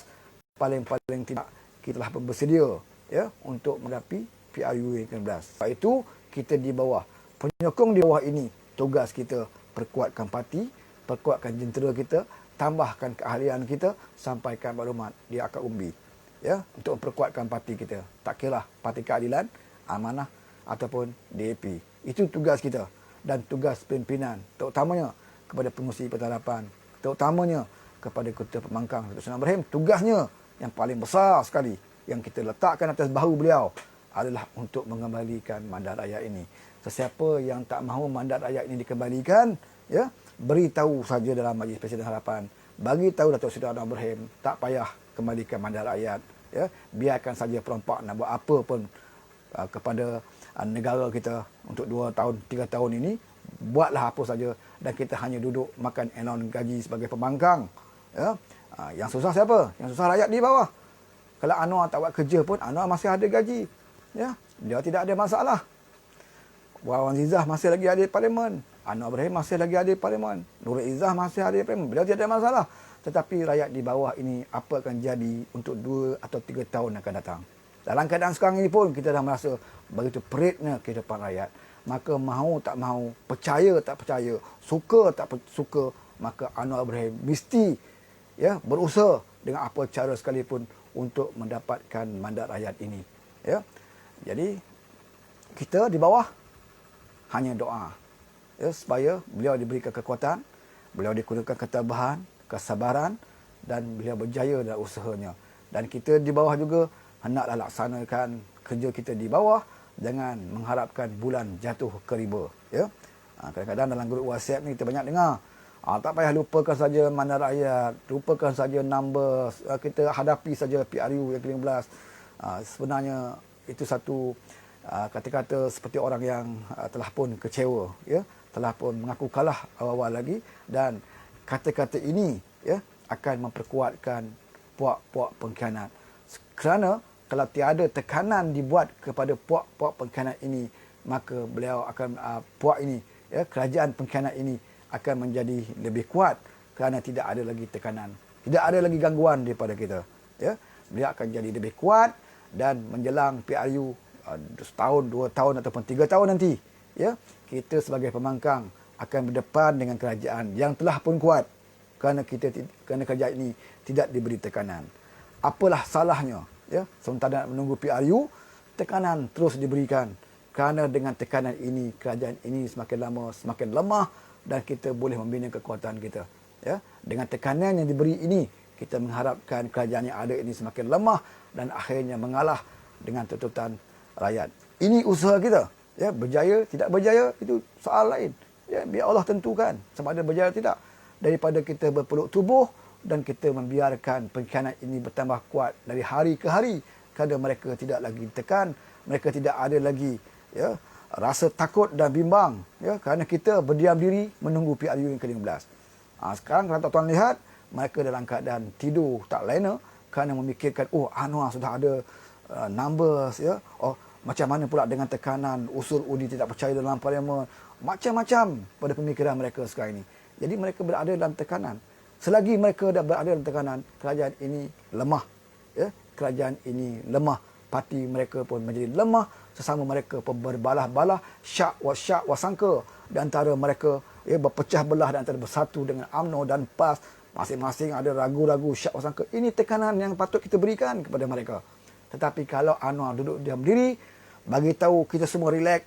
paling-paling tidak kita telah bersedia, ya, untuk menghadapi PRU yang ke-15. Sebab itu kita di bawah, penyokong di bawah ini, tugas kita perkuatkan parti, perkuatkan jentera kita, tambahkan keahlian kita, sampaikan maklumat di akar umbi, ya, untuk memperkuatkan parti kita. Tak kira Parti Keadilan, Amanah ataupun DAP. Itu tugas kita dan tugas pimpinan, terutamanya kepada pengurusi Parti Harapan, terutamanya kepada Ketua Pembangkang Datuk Seri Anwar Ibrahim. Tugasnya yang paling besar sekali yang kita letakkan atas bahu beliau adalah untuk mengembalikan mandat rakyat ini. Sesiapa yang tak mahu mandat rakyat ini dikembalikan, ya, beritahu saja dalam Majlis Presiden Harapan, bagi tahu Datuk Seri Anwar Ibrahim, tak payah kembalikan mandat rakyat, ya. Biarkan saja perompak nak buat apa pun kepada negara kita untuk 2 tahun, 3 tahun ini, buatlah apa saja dan kita hanya duduk makan elon gaji sebagai pembangkang. Ya. Yang susah siapa? Yang susah rakyat di bawah. Kalau Anwar tak buat kerja pun, Anwar masih ada gaji. Ya. Dia tidak ada masalah. Wan Zizah masih lagi ada di Parlimen. Anwar Ibrahim masih lagi ada di Parlimen. Nurul Izzah masih ada di Parlimen. Beliau tidak ada masalah. Tetapi rakyat di bawah ini apa akan jadi untuk 2 atau 3 tahun akan datang. Dalam keadaan sekarang ini pun kita dah merasa begitu peritnya kehidupan rakyat. Maka mahu tak mahu, percaya tak percaya, suka tak suka, maka Anwar Ibrahim mesti, ya, berusaha dengan apa cara sekalipun untuk mendapatkan mandat rakyat ini. Ya. Jadi kita di bawah hanya doa, ya, supaya beliau diberikan kekuatan, beliau dikurniakan ketabahan, kesabaran dan beliau berjaya dalam usahanya. Dan kita di bawah juga hendaklah laksanakan kerja kita di bawah, jangan mengharapkan bulan jatuh ke riba. Ya. Kadang-kadang dalam grup WhatsApp ni kita banyak dengar, tak payah lupakan saja mandat rakyat, lupakan saja number, kita hadapi saja PRU yang ke-15. Sebenarnya itu satu kata-kata seperti orang yang telah pun kecewa, ya, telah pun mengaku kalah awal-awal lagi, dan kata-kata ini, ya, akan memperkuatkan puak-puak pengkhianat. Kerana kalau tiada tekanan dibuat kepada puak-puak pengkhianat ini, maka beliau akan puak ini, ya, kerajaan pengkhianat ini akan menjadi lebih kuat kerana tidak ada lagi tekanan, tidak ada lagi gangguan daripada kita. Ya, beliau akan jadi lebih kuat dan menjelang PRU setahun, 2 tahun ataupun 3 tahun nanti, ya, kita sebagai pembangkang akan berdepan dengan kerajaan yang telah pun kuat kerana kerajaan ini tidak diberi tekanan. Apalah salahnya, ya, sementara menunggu PRU, tekanan terus diberikan. Kerana dengan tekanan ini, kerajaan ini semakin lama semakin lemah dan kita boleh membina kekuatan kita. Ya, dengan tekanan yang diberi ini, kita mengharapkan kerajaan yang ada ini semakin lemah dan akhirnya mengalah dengan tuntutan rakyat. Ini usaha kita. Ya, berjaya, tidak berjaya, itu soal lain. Ya, biar Allah tentukan sama ada berjaya atau tidak. Daripada kita berpeluk tubuh dan kita membiarkan pengkhianat ini bertambah kuat dari hari ke hari kerana mereka tidak lagi ditekan, mereka tidak ada lagi, ya, rasa takut dan bimbang, ya, kerana kita berdiam diri menunggu PRU yang ke-15. Sekarang kalau tuan-tuan lihat, mereka dalam keadaan tidur tak lena kerana memikirkan, oh, Anwar sudah ada numbers, ya, oh, macam mana pula dengan tekanan usul undi tidak percaya dalam parlimen, macam-macam pada pemikiran mereka sekarang ini. Jadi mereka berada dalam tekanan. Selagi mereka dah berada dalam tekanan, kerajaan ini lemah. Ya, kerajaan ini lemah. Parti mereka pun menjadi lemah. Sesama mereka pun berbalah-balah, syak wa sangka di antara mereka, ya, berpecah belah di antara Bersatu dengan UMNO dan PAS. Masing-masing ada ragu-ragu, syak wa sangka. Ini tekanan yang patut kita berikan kepada mereka. Tetapi kalau Anwar duduk diam diri, bagi tahu kita semua relax,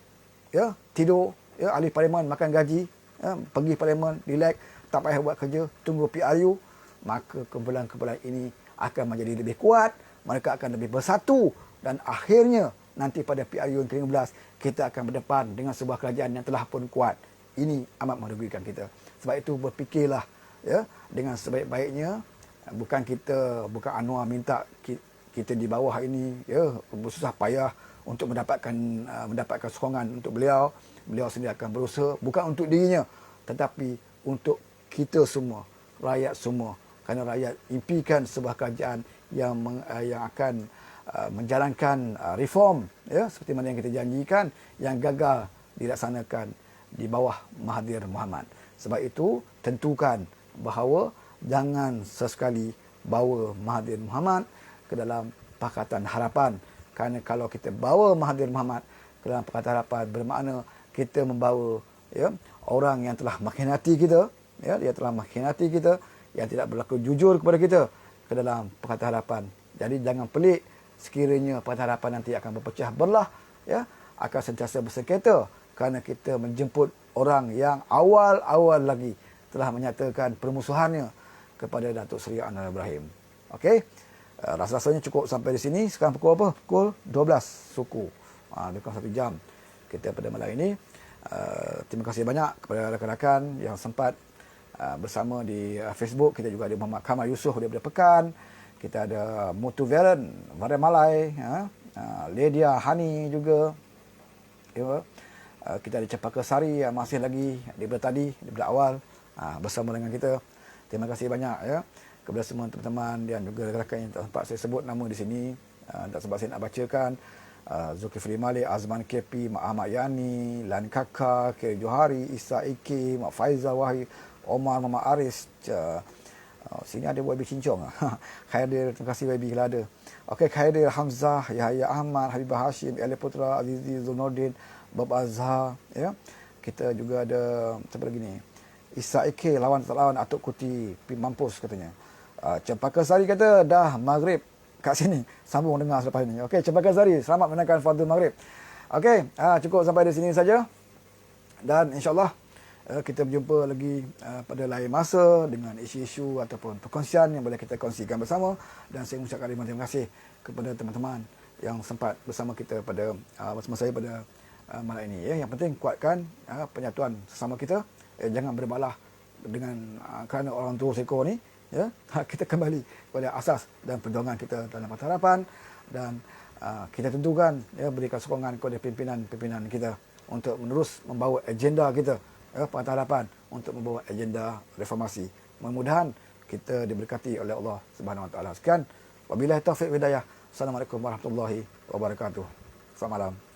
ya, tidur, ya, ahli parlimen makan gaji, ya, pergi parlimen, relax, tak payah buat kerja, tunggu PRU, maka kumpulan-kumpulan ini akan menjadi lebih kuat, mereka akan lebih bersatu dan akhirnya nanti pada PRU yang ke-15 kita akan berdepan dengan sebuah kerajaan yang telah pun kuat. Ini amat merugikan kita. Sebab itu berfikirlah, ya, dengan sebaik-baiknya. Bukan Anwar minta kita di bawah ini, ya, bersusah payah untuk mendapatkan sokongan untuk beliau. Beliau sendiri akan berusaha bukan untuk dirinya tetapi untuk kita semua, rakyat semua. Kerana rakyat impikan sebuah kerajaan yang akan menjalankan reform, ya, seperti mana yang kita janjikan, yang gagal dilaksanakan di bawah Mahathir Mohamad. Sebab itu tentukan bahawa jangan sesekali bawa Mahathir Mohamad ke dalam Pakatan Harapan. Kerana kalau kita bawa Mahathir Mohamad ke dalam Pakatan Harapan, bermakna kita membawa, ya, orang yang telah mengkhianati kita, ya, dia telah mengkhianati kita, yang tidak berlaku jujur kepada kita ke dalam Pakatan Harapan. Jadi jangan pelik sekiranya Pakatan Harapan nanti akan berpecah belah, ya, akan sentiasa bersengketa kerana kita menjemput orang yang awal-awal lagi telah menyatakan permusuhannya kepada Datuk Seri Anwar Ibrahim. Okey. Rasa-rasanya cukup sampai di sini. Sekarang pukul apa? Pukul 12 suku. Lebih kurang 1 jam kita pada malam ini. Terima kasih banyak kepada rakan-rakan yang sempat bersama di Facebook. Kita juga ada Muhammad Kamal Yusof daripada Pekan. Kita ada Mutu Varen, Varan Malai, Lydia Hani juga. Ya. Kita ada Cepaka Sari yang masih lagi daripada tadi, daripada awal bersama dengan kita. Terima kasih banyak, ya, kepada semua teman-teman dan juga rakan-rakan yang tak sempat saya sebut nama di sini. Tak sempat saya nak bacakan. Zulkifli Malik, Azman KP, Mak Ahmad Yani, Lan Kaka, Kiri Johari, Isa Iki, Mak Faizal Wahid, Omar Mama Aris. Sini ada YB Cincong. Khairir, terima kasih YB kalau ada. Okey, Khairir Hamzah, Yahya Ahmad, Habibah Hashim, Ali Putra, Azizi Zulnordin, Bab Azhar, ya. Kita juga ada siapa lagi ni? Isa Iki, lawan Atuk Kuti, mampus katanya. Cempaka Sari kata dah maghrib kat sini. Sambung dengar selepas ini. Okey, Cempaka Sari, selamat menunaikan fardu maghrib. Okey, cukup sampai di sini saja. Dan insya-Allah kita berjumpa lagi pada lain masa dengan isu-isu ataupun perkongsian yang boleh kita kongsikan bersama. Dan saya mengucapkan terima kasih kepada teman-teman yang sempat bersama kita pada bersama saya pada malam ini, ya. Yang penting kuatkan penyatuan sesama kita. Jangan berbalah dengan kerana orang tua sekor ni, ya. Kita kembali kepada asas dan perjuangan kita dalam Pakatan Harapan dan kita tentukan, ya, berikan sokongan kepada pimpinan-pimpinan kita untuk menerus membawa agenda kita, ya, Pakatan Harapan untuk membawa agenda reformasi. Mudah-mudahan kita diberkati oleh Allah Subhanahu Wa Taala. Sekian, wabillahi taufiq hidayah. Assalamualaikum warahmatullahi wabarakatuh. Selamat malam.